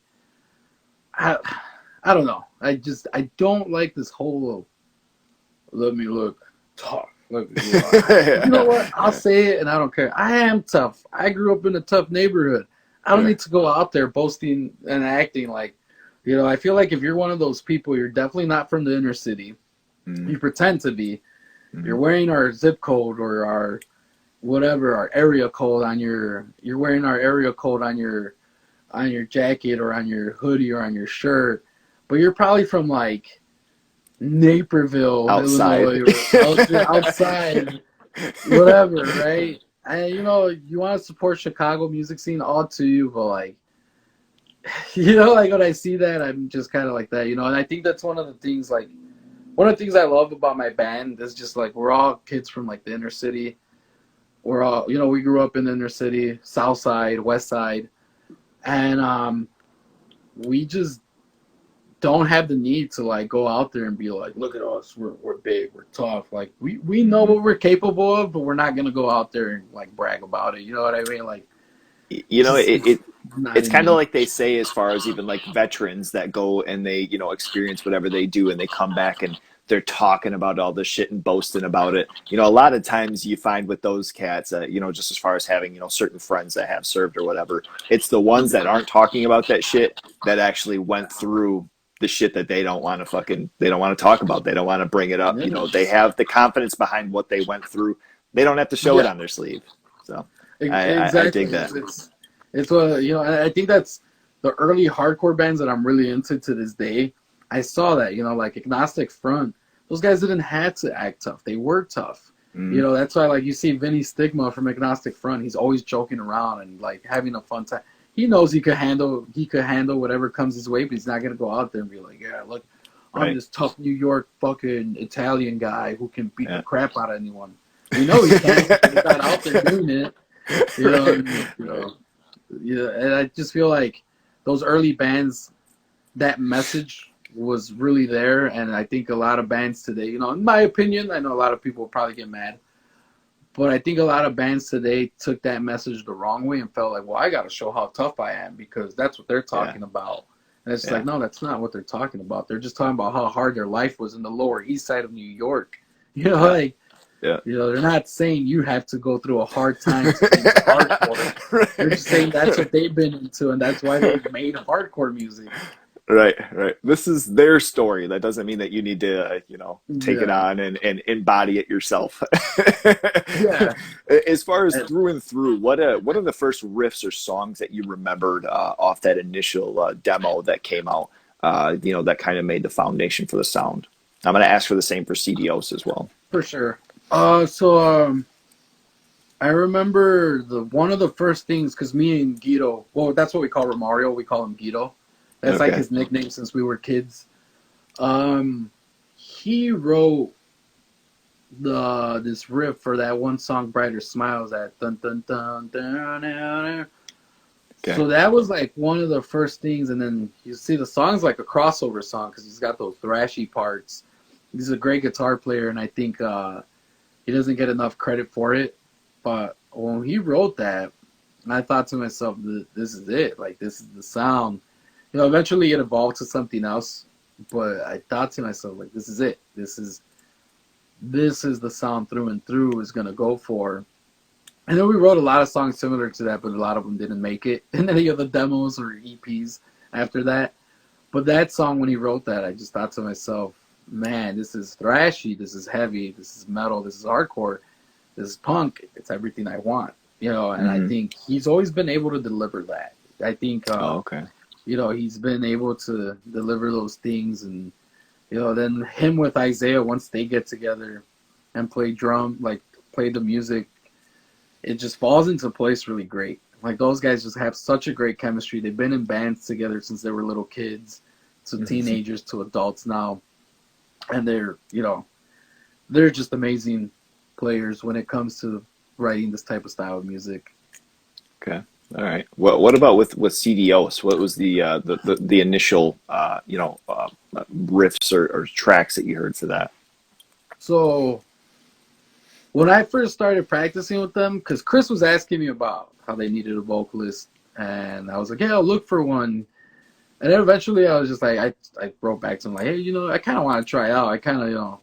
I, I don't know. I don't like this whole. Let me look tough. Let me, you know what? I'll say it, and I don't care. I am tough. I grew up in a tough neighborhood. I don't Yeah. need to go out there boasting and acting like, I feel like if you're one of those people, you're definitely not from the inner city. Mm-hmm. You pretend to be. Mm-hmm. You're wearing our zip code or our whatever, our area code on your. You're wearing our area code on your jacket or on your hoodie or on your shirt, but you're probably from like Naperville, Outside. Illinois, or outside, whatever, right? And you want to support Chicago music scene, all to you, but like, like when I see that, I'm just kind of like that, and I think that's one of the things I love about my band is just like we're all kids from like the inner city. We're all, we grew up in the inner city, South Side, West Side, and we just don't have the need to like go out there and be like, look at us, we're big, we're tough. Like we know what we're capable of, but we're not gonna go out there and like brag about it. You know what I mean? Like, it's kind of like they say as far as even like veterans that go and they experience whatever they do and they come back and they're talking about all this shit and boasting about it. A lot of times you find with those cats, just as far as having, certain friends that have served or whatever, it's the ones that aren't talking about that shit that actually went through the shit that they don't want to talk about. They don't want to bring it up. They have the confidence behind what they went through. They don't have to show it on their sleeve. So I exactly. dig that. It's what, you know, and I think that's the early hardcore bands that I'm really into to this day. I saw that, you know, like Agnostic Front. Those guys didn't have to act tough. They were tough. You know, that's why, like, you see Vinny Stigma from Agnostic Front. He's always joking around and, like, having a fun time. He knows he could handle whatever comes his way, but he's not gonna go out there and be like, yeah, look, I'm this tough New York fucking Italian guy who can beat the crap out of anyone. We know he can. He's not out there doing it. You know, and I just feel like those early bands, that message was really there, and I think a lot of bands today, you know, in my opinion, I know a lot of people will probably get mad, but I think a lot of bands today took that message the wrong way and felt like, well, I got to show how tough I am because that's what they're talking about. And it's like, no, that's not what they're talking about. They're just talking about how hard their life was in the Lower East Side of New York. You know, like, you know, they're not saying you have to go through a hard time to be hardcore. They're just saying that's what they've been into, and that's why they made hardcore music. Right. This is their story. That doesn't mean that you need to, you know, take it on and embody it yourself. As far as through and through, what are the first riffs or songs that you remembered off that initial demo that came out? You know, that kind of made the foundation for the sound. I'm going to ask for the same for CDOs as well. For sure. I remember one of the first things, because me and Guido, well, that's what we call Romario. We call him Guido. That's like his nickname since we were kids. He wrote this riff for that one song, Brighter Smiles, that dun dun dun dun dun dun. So that was like one of the first things, and then you see the song's like a crossover song because he's got those thrashy parts. He's a great guitar player, and I think he doesn't get enough credit for it. But when he wrote that, I thought to myself, this is it. Like, this is the sound. You know, eventually it evolved to something else, but I thought to myself, like, this is it. This is the sound through and through is going to go for. And then we wrote a lot of songs similar to that, but a lot of them didn't make it in any of the demos or EPs after that. But that song, when he wrote that, I just thought to myself, man, this is thrashy, this is heavy, this is metal, this is hardcore, this is punk. It's everything I want, you know. And I think he's always been able to deliver that. I think, you know, he's been able to deliver those things. And, you know, then him with Isaiah, once they get together and play the music, it just falls into place really great. Like, those guys just have such a great chemistry. They've been in bands together since they were little kids, to teenagers, to adults now. And they're, you know, they're just amazing players when it comes to writing this type of style of music. Okay. All right. What about with CDOs? What was the initial riffs or tracks that you heard for that? So when I first started practicing with them, because Chris was asking me about how they needed a vocalist, and I was like, yeah, I'll look for one. And then eventually I was just like, I wrote back to him like, hey, you know, I kind of want to try out. I kind of, you know,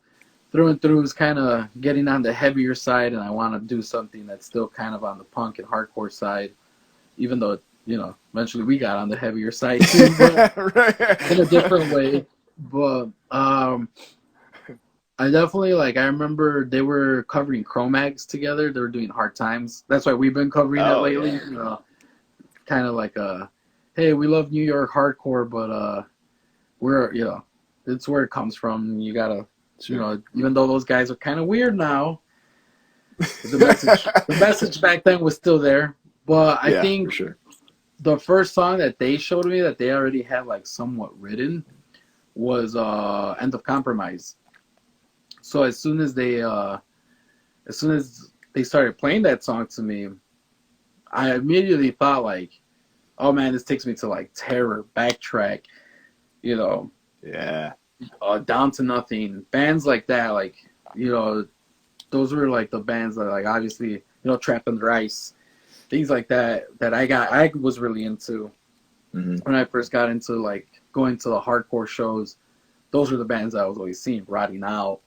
through and through is kind of getting on the heavier side, and I want to do something that's still kind of on the punk and hardcore side, even though, you know, eventually we got on the heavier side too, but in a different way. But I definitely, like, I remember they were covering Cro-Mags together. They were doing Hard Times. That's why we've been covering it lately. Yeah. You know, kind of like hey, we love New York hardcore, but we're, you know, it's where it comes from. You gotta, you know, even though those guys are kind of weird now, the message back then was still there. But I think the first song that they showed me that they already had like somewhat written was End of Compromise. So as soon as they started playing that song to me, I immediately thought like, oh man, this takes me to like Terror, Backtrack, you know, Down to Nothing, bands like that. Like, you know, those were like the bands that, like, obviously, you know, Trapped Under Ice, things like that I was really into when I first got into like going to the hardcore shows. Those were the bands I was always seeing, Rotting Out,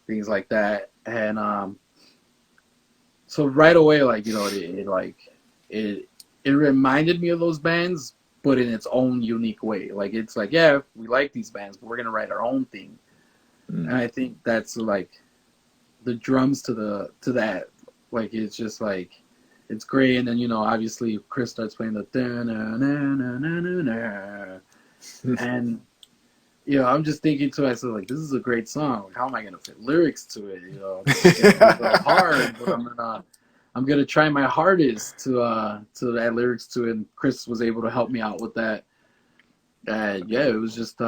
things like that. And so right away, like, you know, it reminded me of those bands, but in its own unique way. Like, it's like, yeah, we like these bands, but we're gonna write our own thing. And I think that's like the drums to that. Like, it's just like, it's great. And then, you know, obviously Chris starts playing the da-na-na-na-na-na-na. And, you know, I'm just thinking to myself, like, this is a great song. How am I gonna fit lyrics to it? You know, it's gonna go hard, but I'm gonna try my hardest to add lyrics to it. And Chris was able to help me out with that. Yeah, it was just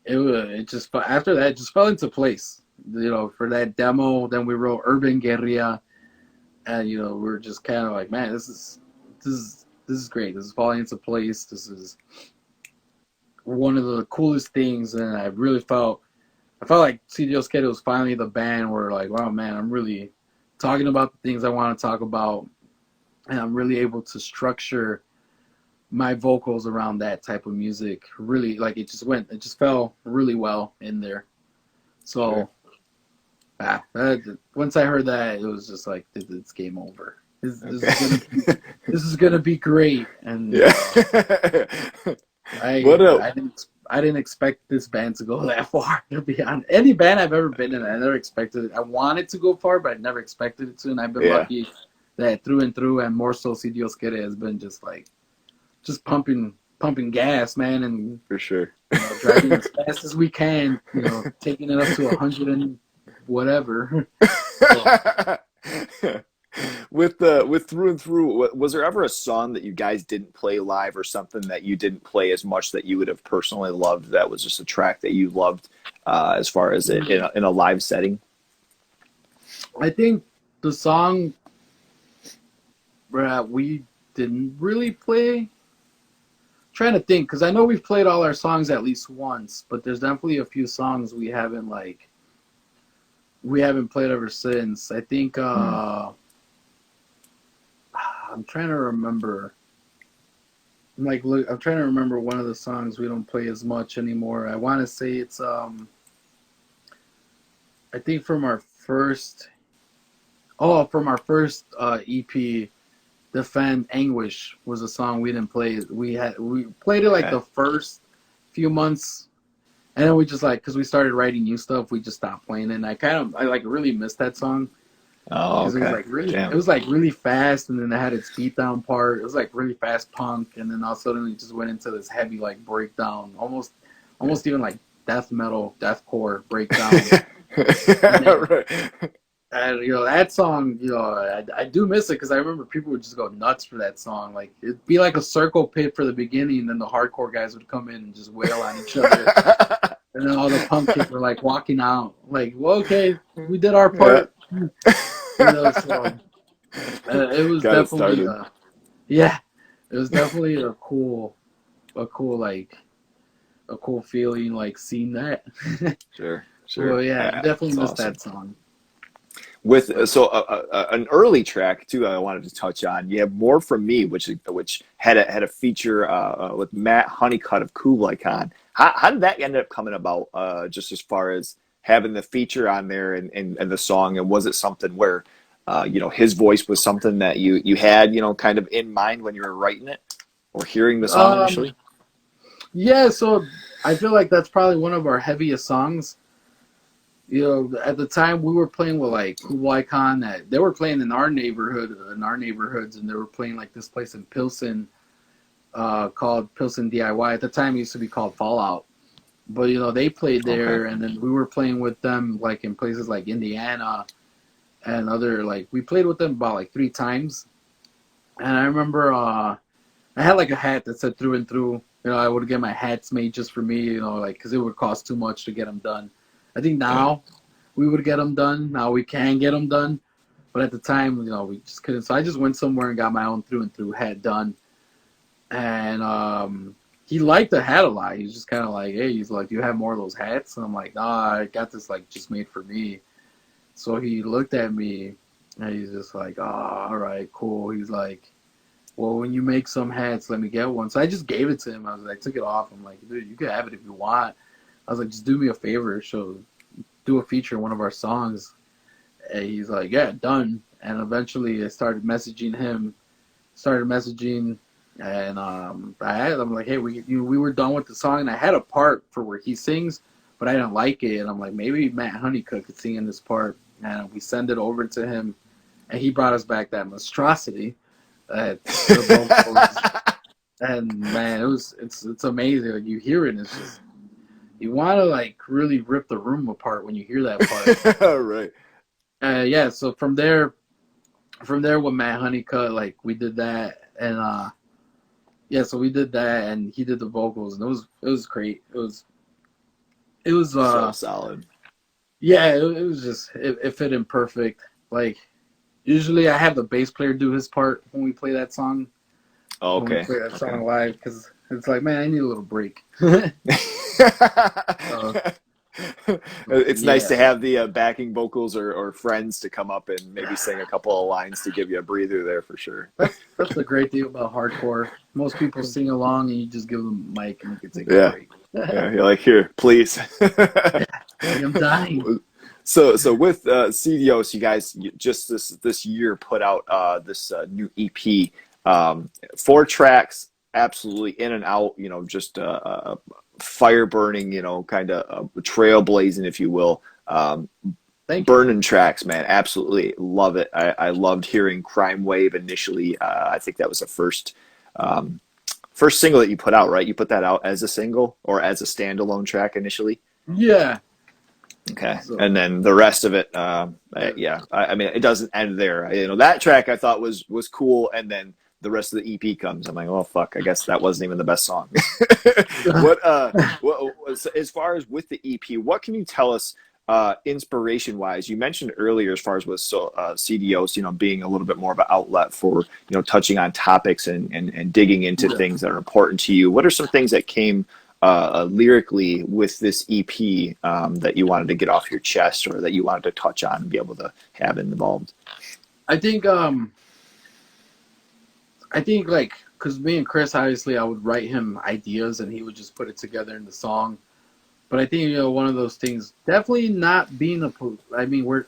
it just after that it just fell into place. You know, for that demo, then we wrote Urban Guerra, and you know, we're just kind of like, man, this is great. This is falling into place. This is one of the coolest things, and I felt like Dios Quiere was finally the band where like, wow, man, I'm really talking about the things I want to talk about, and I'm really able to structure my vocals around that type of music. Really, like it just fell really well in there. So, once I heard that, it was just like, it's game over. This is gonna be great, and Yeah. I didn't expect this band to go that far. To be honest, any band I've ever been in, I never expected it. I wanted to go far, but I never expected it to, and I've been lucky that through and through, and more so, Si Dios Quiere has been just pumping gas, man, and For sure. you know, driving as fast as we can, you know, taking it up to 100 and whatever. So, With Through and Through, was there ever a song that you guys didn't play live, or something that you didn't play as much that you would have personally loved, that was just a track that you loved as far as it in a live setting? I think the song that we didn't really play, I'm trying to think, because I know we've played all our songs at least once, but there's definitely a few songs we haven't played ever since. I think I'm trying to remember. I'm trying to remember one of the songs we don't play as much anymore. I want to say it's I think from our first EP, Defend Anguish was a song we didn't play. We played it like the first few months, and then we just because we started writing new stuff, we just stopped playing it. And I really missed that song. Oh, okay. It was really fast, and then it had its beat down part. It was like really fast punk, and then all of a sudden it just went into this heavy like breakdown, almost even like death metal, deathcore breakdown. Right. And you know, that song, you know, I do miss it, because I remember people would just go nuts for that song. Like, it'd be like a circle pit for the beginning, and then the hardcore guys would come in and just wail on each other. And then all the punk kids were like walking out, like, well, okay, we did our part. You know, so it was definitely it was definitely a cool feeling, like seeing that. Sure. Well, yeah, definitely missed awesome. that song. With an early track too, I wanted to touch on. You have More From Me, which had a feature with Matt Honeycutt of Kublai Khan. How did that end up coming about? Just as far as having the feature on there and the song, and was it something where you know, his voice was something that you had, you know, kind of in mind when you were writing it or hearing the song initially? Yeah, so I feel like that's probably one of our heaviest songs. You know, at the time we were playing with like Kublai Khan. They were playing in our neighborhoods, and they were playing like this place in Pilsen called Pilsen DIY. At the time, it used to be called Fallout. But you know, they played there, and then we were playing with them like in places like Indiana and we played with them about like 3 times. And I remember I had like a hat that said Through and Through. You know, I would get my hats made just for me, you know, like, because it would cost too much to get them done. I think now we would get them done. Now we can get them done. But at the time, you know, we just couldn't. So I just went somewhere and got my own Through and Through hat done. And he liked the hat a lot. He's just kind of like, hey, he's like, do you have more of those hats? And I'm like, nah, I got this like just made for me. So he looked at me and he's just like, oh, all right, cool. He's like, well, when you make some hats, let me get one. So I just gave it to him. I took it off. I'm like, dude, you can have it if you want. I was like, just do me a favor. Do a feature in one of our songs. And he's like, yeah, done. And eventually I started messaging him. And I'm like, hey, we were done with the song. And I had a part for where he sings, but I didn't like it. And I'm like, maybe Matt Honeycutt could sing in this part. And we send it over to him. and he brought us back that monstrosity. The vocals, and man, it's amazing. Like, you hear it, and it's just you want to like really rip the room apart when you hear that part. Right. Yeah. So with Matt Honeycutt, like we did that, and yeah, so we did that, and he did the vocals, and it was great. It was So solid. yeah, it was just it fit in perfect. Like usually I have the bass player do his part when we play that song. Oh, When we okay. play that song live, because it's like, man, I need a little break. It's nice to Yeah, have the backing vocals or friends to come up and maybe sing a couple of lines to give you a breather there for sure. that's the great thing about hardcore. Most people sing along, and you just give them a mic, and you can take a Yeah. break. Yeah, you're like, here, please. I'm dying. So with CDOs, you guys just this year put out this new EP, 4 tracks, absolutely in and out. You know, just fire burning. You know, kind of trailblazing, if you will. Thank you. Burning tracks, man. Absolutely love it. I loved hearing Crime Wave initially. I think that was the first single that you put out, right? You put that out as a single or as a standalone track initially? Yeah. Okay. So, And then the rest of it, yeah. I mean, it doesn't end there. You know, that track I thought was cool, and then the rest of the EP comes. I'm like, oh fuck, I guess that wasn't even the best song. What as far as with the EP, what can you tell us inspiration wise? You mentioned earlier as far as with CDOs, you know, being a little bit more of an outlet for, you know, touching on topics and digging into things that are important to you. What are some things that came lyrically with this EP that you wanted to get off your chest, or that you wanted to touch on and be able to have involved? I think like, because me and Chris, obviously I would write him ideas and he would just put it together in the song. But I think, you know, one of those things, definitely not being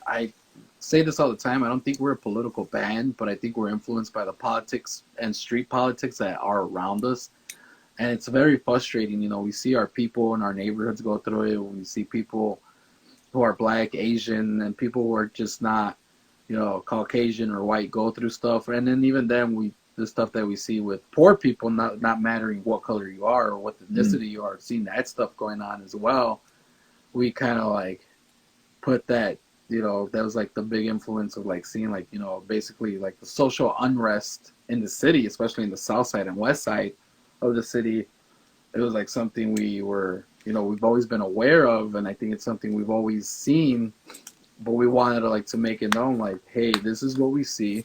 I say this all the time, I don't think we're a political band, but I think we're influenced by the politics and street politics that are around us. And it's very frustrating. You know, we see our people in our neighborhoods go through it. We see people who are Black, Asian, and people who are just not, you know, Caucasian or white go through stuff. And then even then, the stuff that we see with poor people, not mattering what color you are or what ethnicity you are, seeing that stuff going on as well, we kind of like put that, you know, that was like the big influence of like seeing like, you know, basically like the social unrest in the city, especially in the south side and west side of the city. It was like something we were, you know, we've always been aware of, and I think it's something we've always seen, but we wanted to like to make it known, like, hey, this is what we see,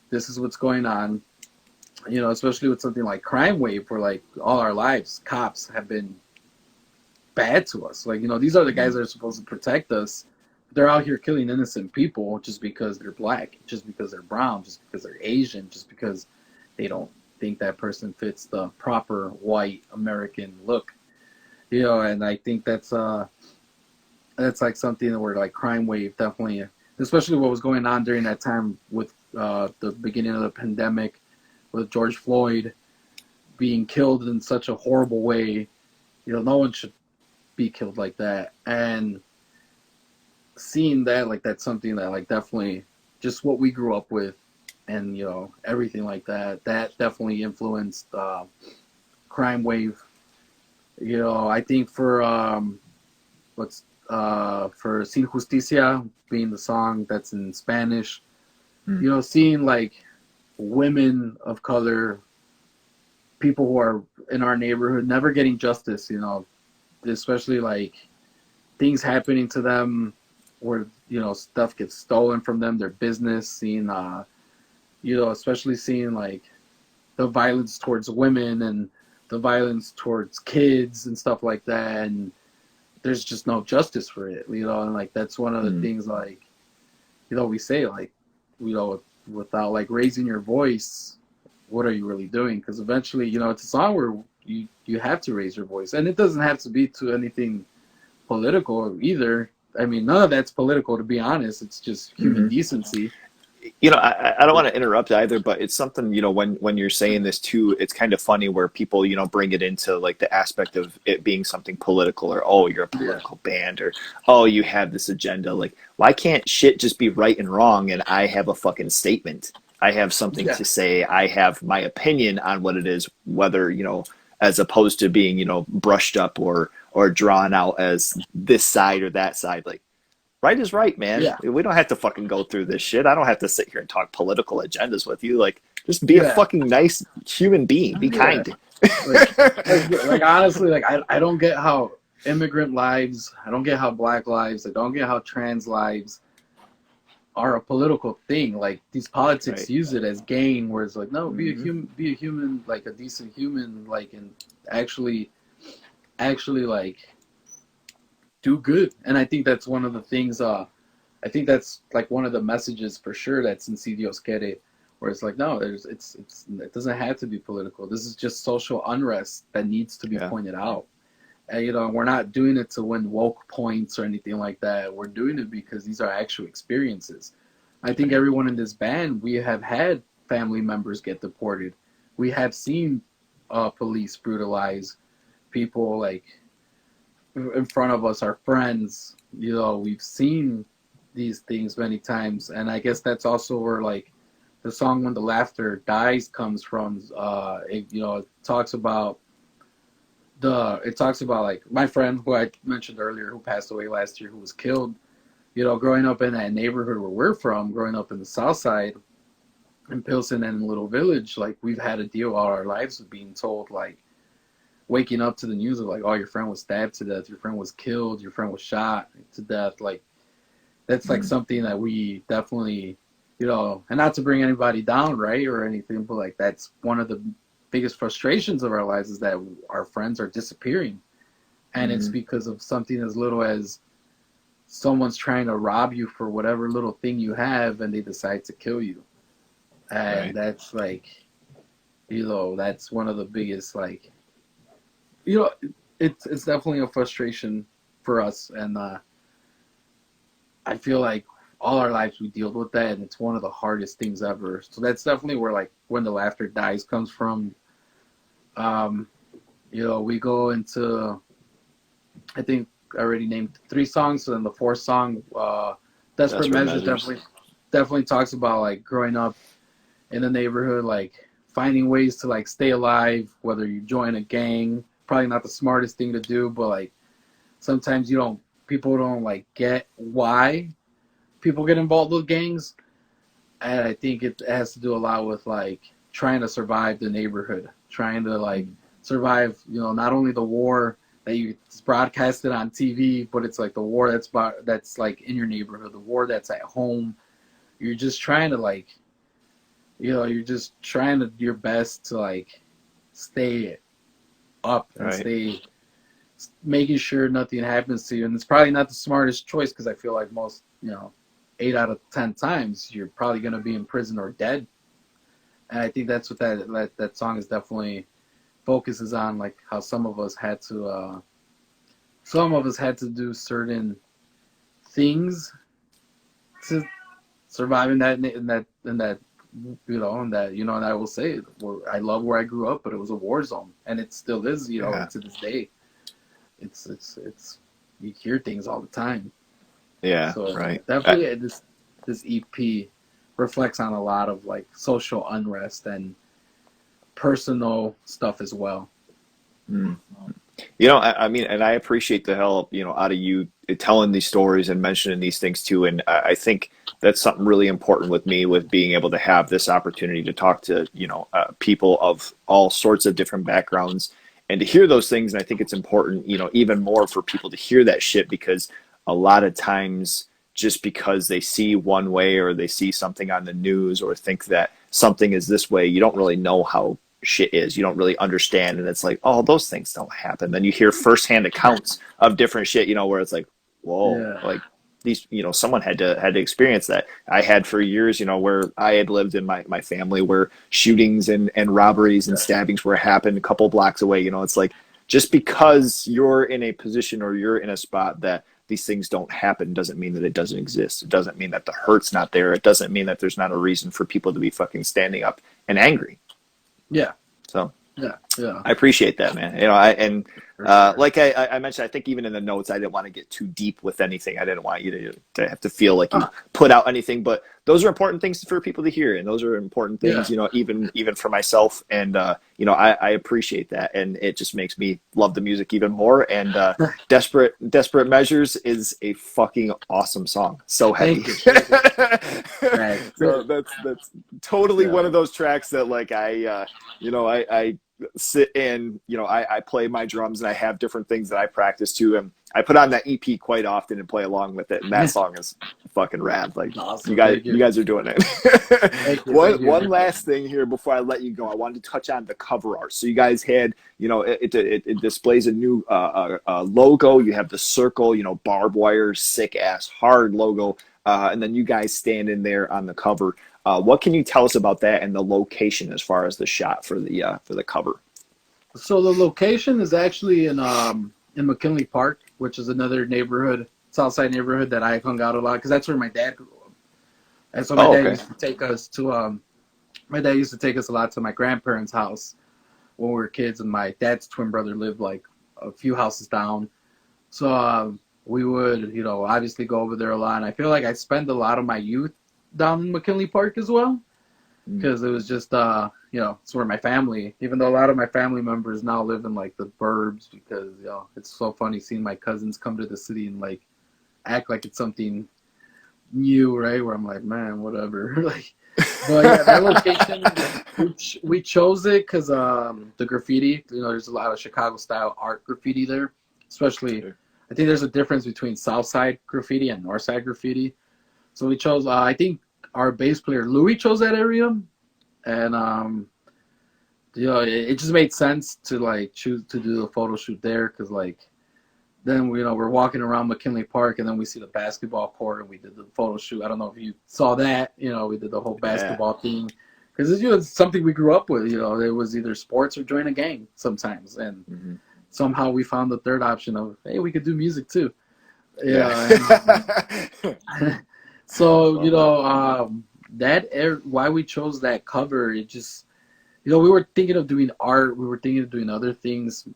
this is what's going on. You know, especially with something like Crime Wave, where like all our lives, cops have been bad to us. Like, you know, these are the guys that are supposed to protect us. They're out here killing innocent people just because they're Black, just because they're brown, just because they're Asian, just because they don't think that person fits the proper white American look. You know, and I think that's like something that we're like Crime Wave definitely, especially what was going on during that time with the beginning of the pandemic, with George Floyd being killed in such a horrible way. You know, no one should be killed like that. And seeing that, like, that's something that, like, definitely just what we grew up with, and, you know, everything like that, that definitely influenced Crime Wave. You know, I think for Sin Justicia being the song that's in Spanish, you know, seeing like women of color, people who are in our neighborhood never getting justice, you know, especially like things happening to them where, you know, stuff gets stolen from them, their business, seeing, you know, especially seeing like the violence towards women and the violence towards kids and stuff like that. And there's just no justice for it, you know, and like that's one of the things, like, you know, we say, like, you know, without like raising your voice, what are you really doing? Because eventually, you know, it's a song where you have to raise your voice, and it doesn't have to be to anything political either. I mean, none of that's political, to be honest. It's just human decency. I don't want to interrupt either, but it's something, when you're saying this too, it's kind of funny where people, bring it into like the aspect of it being something political, or, oh, you're a Yeah, political band, or, oh, you have this agenda. Like, why can't shit just be right and wrong? And I have a fucking statement. I have something yeah, to say. I have my opinion on what it is, whether, as opposed to being, brushed up or drawn out as this side or that side. Like, right is right, man. yeah, We don't have to fucking go through this shit. I don't have to sit here and talk political agendas with you. Like, just be a yeah, fucking nice human being. Be yeah. kind. Like honestly, like I don't get how immigrant lives, I don't get how black lives, I don't get how trans lives are a political thing. Like these politics Right. use it as gain, where it's like, no, Mm-hmm. be a human, like a decent human, like, and actually like do good. And I think that's one of the things. I think that's like one of the messages for sure that's in Si Dios Quiere, where it's like, no, it doesn't have to be political. This is just social unrest that needs to be Yeah. pointed out. And, we're not doing it to win woke points or anything like that. We're doing it because these are actual experiences. I think Right. everyone in this band, we have had family members get deported. We have seen police brutalize people like in front of us, our friends. We've seen these things many times, and I guess that's also where like the song "When the Laughter Dies" comes from. It talks about like my friend who I mentioned earlier, who passed away last year, who was killed. Growing up in that neighborhood where we're from, growing up in the South Side, in Pilsen and in Little Village, like we've had to deal all our lives with being told, like waking up to the news of like, oh, your friend was stabbed to death, your friend was killed, your friend was shot to death. Like that's like Mm. something that we definitely, and not to bring anybody down, right, or anything, but like that's one of the biggest frustrations of our lives is that our friends are disappearing, and it's Mm. because of something as little as someone's trying to rob you for whatever little thing you have, and they decide to kill you. And Right. that's like, that's one of the biggest, like, you know it's definitely a frustration for us. And I feel like all our lives we deal with that, and it's one of the hardest things ever. So that's definitely where like When the Laughter Dies comes from. um we go into, I think I already named 3 songs, so then the fourth song, Desperate Desperate Measures, measures. definitely talks about like growing up in the neighborhood, like finding ways to like stay alive, whether you join a gang. Probably not the smartest thing to do, but like sometimes people don't like get why people get involved with gangs. And I think it has to do a lot with like trying to survive the neighborhood, trying to like survive, not only the war that it's broadcasted on TV, but it's like the war that's like in your neighborhood, the war that's at home. You're just trying to like, you're just trying to your best to like stay up and Right. stay making sure nothing happens to you. And it's probably not the smartest choice, because I feel like most, 8 out of 10 times you're probably going to be in prison or dead. And I think that's what that song is definitely focuses on, like how some of us had to do certain things to survive in that and I will say, I love where I grew up, but it was a war zone, and it still is, Yeah. to this day. It's you hear things all the time. Yeah. So Right. definitely, this EP reflects on a lot of like social unrest and personal stuff as well. Mm. I mean, and I appreciate the help, out of you telling these stories and mentioning these things too. And I think that's something really important with me, with being able to have this opportunity to talk to, people of all sorts of different backgrounds and to hear those things. And I think it's important, even more for people to hear that shit, because a lot of times, just because they see one way or they see something on the news or think that something is this way, you don't really know how shit is. You don't really understand. And it's like, oh, those things don't happen. Then you hear firsthand accounts of different shit, where it's like, whoa, Yeah, like these, someone had to experience that. I had for years, where I had lived in my family, where shootings and robberies and yeah, stabbings were happened a couple blocks away. It's like, just because you're in a position or you're in a spot that these things don't happen doesn't mean that it doesn't exist. It doesn't mean that the hurt's not there. It doesn't mean that there's not a reason for people to be fucking standing up and angry. Yeah. So Yeah. Yeah. I appreciate that, man. You know, Sure. like I mentioned, I think even in the notes, I didn't want to get too deep with anything. I didn't want you to have to feel like you put out anything, but those are important things for people to hear. And those are important things, you know, even for myself. And, you know, I appreciate that. And it just makes me love the music even more. And Desperate Measures is a fucking awesome song. So heavy. Right. So that's totally one of those tracks that like you know, I sit in, you know, I play my drums and I have different things that I practice to, and I put on that EP quite often and play along with it. And that song is fucking rad. Like awesome. you guys are doing it. Thank you. One last thing here before I let you go, I wanted to touch on the cover art. So you guys had, you know, it displays a new logo. You have the circle, you know, barbed wire, sick ass hard logo, and then you guys stand in there on the cover. What can you tell us about that and the location as far as the shot for the cover? So the location is actually in McKinley Park, which is another neighborhood, Southside neighborhood that I hung out a lot because that's where my dad grew up. And so my dad used to take us to my dad used to take us a lot to my grandparents' house when we were kids, and my dad's twin brother lived like a few houses down. So we would, you know, obviously go over there a lot. And I feel like I spent a lot of my youth down in McKinley Park as well, because it was just you know, it's where my family, even though a lot of my family members now live in like the burbs, because you know, it's so funny seeing my cousins come to the city and like act like it's something new, right? Where I'm like, man, whatever. Like, but yeah, that location, we chose it because the graffiti, you know, there's a lot of Chicago style art graffiti there, especially. Sure. I think there's a difference between South Side graffiti and North Side graffiti. So we chose, I think our bass player, Louis, chose that area. And, you know, it just made sense to, like, choose to do the photo shoot there because, like, then, you know, we're walking around McKinley Park and then we see the basketball court and we did the photo shoot. I don't know if you saw that. You know, we did the whole basketball thing because it's, you know, it's something we grew up with. You know, it was either sports or join a gang sometimes. And somehow we found the third option of, hey, we could do music too. Yeah. So, you know, why we chose that cover, it just, you know, we were thinking of doing art, we were thinking of doing other things,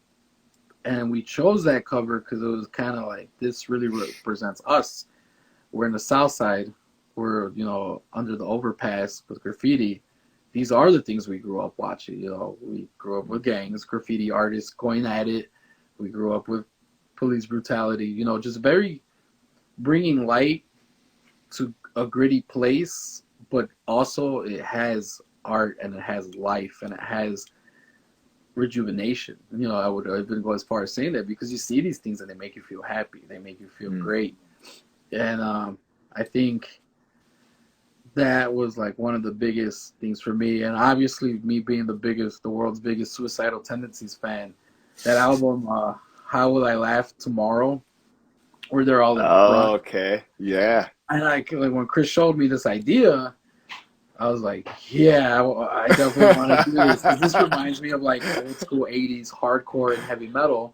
and we chose that cover because it was kind of like, this really represents us. We're in the South Side, we're, you know, under the overpass with graffiti. These are the things we grew up watching. You know, we grew up with gangs, graffiti artists going at it. We grew up with police brutality, you know, just very bringing light to a gritty place, but also it has art and it has life and it has rejuvenation. You know, I would even go as far as saying that because you see these things and they make you feel happy, they make you feel great. And I think that was like one of the biggest things for me. And obviously me being the world's biggest Suicidal Tendencies fan, that album, How Will I Laugh Tomorrow, where they're all in front. Okay, yeah. And like when Chris showed me this idea, I was like, yeah, I definitely want to do this. Because this reminds me of like old school 80s hardcore and heavy metal.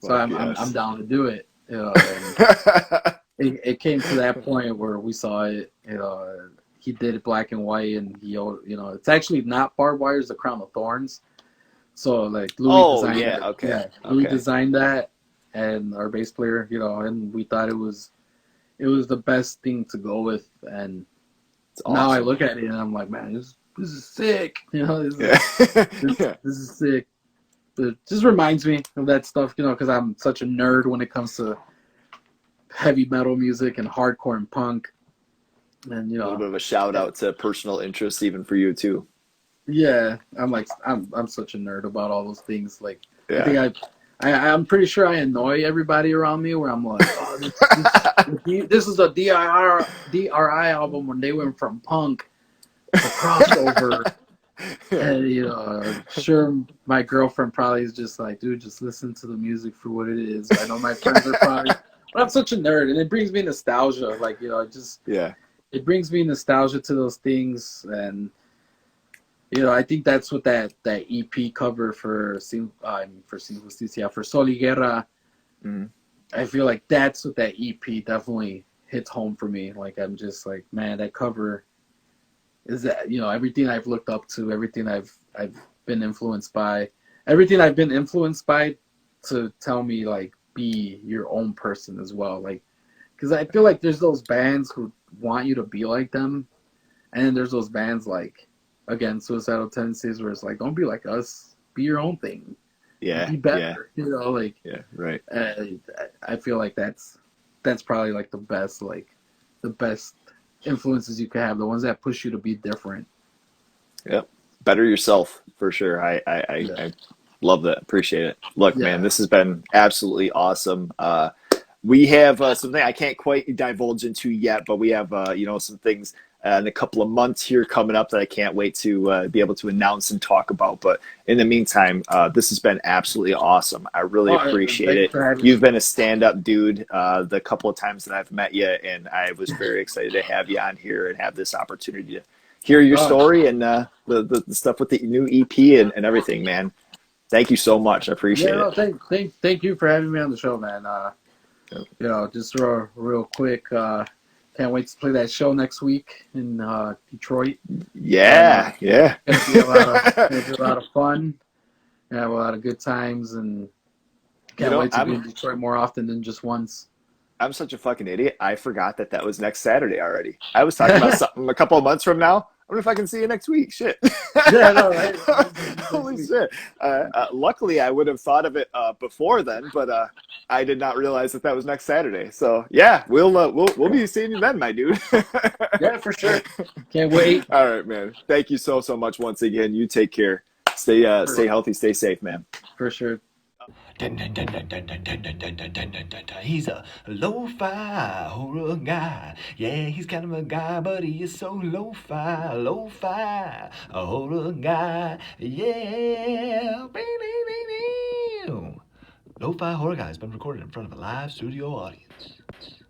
So I'm down to do it. You know, and it came to that point where we saw it. You know, he did it black and white, and he, you know, it's actually not barbed wire, it's the crown of thorns. So like Louis designed it. Okay. Yeah, Louis designed that, and our bass player, you know, and we thought it was the best thing to go with. And awesome. Now I look at it and I'm like, man, this is sick. You know, this is sick. It just reminds me of that stuff, you know, because I'm such a nerd when it comes to heavy metal music and hardcore and punk. And, you know, a little bit of a shout out to personal interest even for you too. Yeah, I'm such a nerd about all those things. Like, I think I'm pretty sure I annoy everybody around me where I'm like, oh, this is a DRI album when they went from punk to crossover. And, you know, sure, my girlfriend probably is just like, dude, just listen to the music for what it is. I know my friends are probably, but I'm such a nerd, and it brings me nostalgia. Like, you know, it brings me nostalgia to those things. And, you know, I think that's what that EP cover for Sin Justicia, for Sol y Guerra, I feel like that's what that EP definitely hits home for me. Like I'm just like, man, that cover is that everything I've looked up to, everything I've been influenced by, everything I've been influenced by to tell me like be your own person as well. Like because I feel like there's those bands who want you to be like them, and then there's those bands like again Suicidal Tendencies where it's like don't be like us, be your own thing, Yeah, be yeah, better. Like yeah, right. uh, I feel like that's probably like the best influences you can have, the ones that push you to be different. Yep. Better yourself for sure. Yeah, I love that. Appreciate it. Look, man, yeah. this has been absolutely awesome. We have something I can't quite divulge into yet, but we have some things in a couple of months here coming up that I can't wait to be able to announce and talk about. But in the meantime, this has been absolutely awesome. I really appreciate Thanks it. for having You've me. been a stand-up dude the couple of times that I've met you, and I was very excited to have you on here and have this opportunity to hear your Oh, story and the stuff with the new EP and everything, man. Thank you so much. I yeah, appreciate no, it. thank you for having me on the show, man. Just real quick, can't wait to play that show next week in Detroit. Yeah, yeah. Gonna be a lot of fun. Gonna have a lot of good times, and You can't know, wait to be in Detroit more often than just once. I'm such a fucking idiot. I forgot that that was next Saturday already. I was talking about something a couple of months from now. I wonder if I can see you next week. Shit. Yeah, no, right. Next Holy week. shit. Luckily, I would have thought of it before then, but I did not realize that that was next Saturday. So yeah, we'll be seeing you then, my dude. Yeah, for sure. Can't wait. All right, man. Thank you so much once again. You take care. Stay For, healthy. Stay safe, man. for sure. He's a lo-fi horror guy. Yeah, he's kind of a guy, but he is so lo-fi, lo-fi, a horror guy. Yeah. Lo-fi horror guy has been recorded in front of a live studio audience.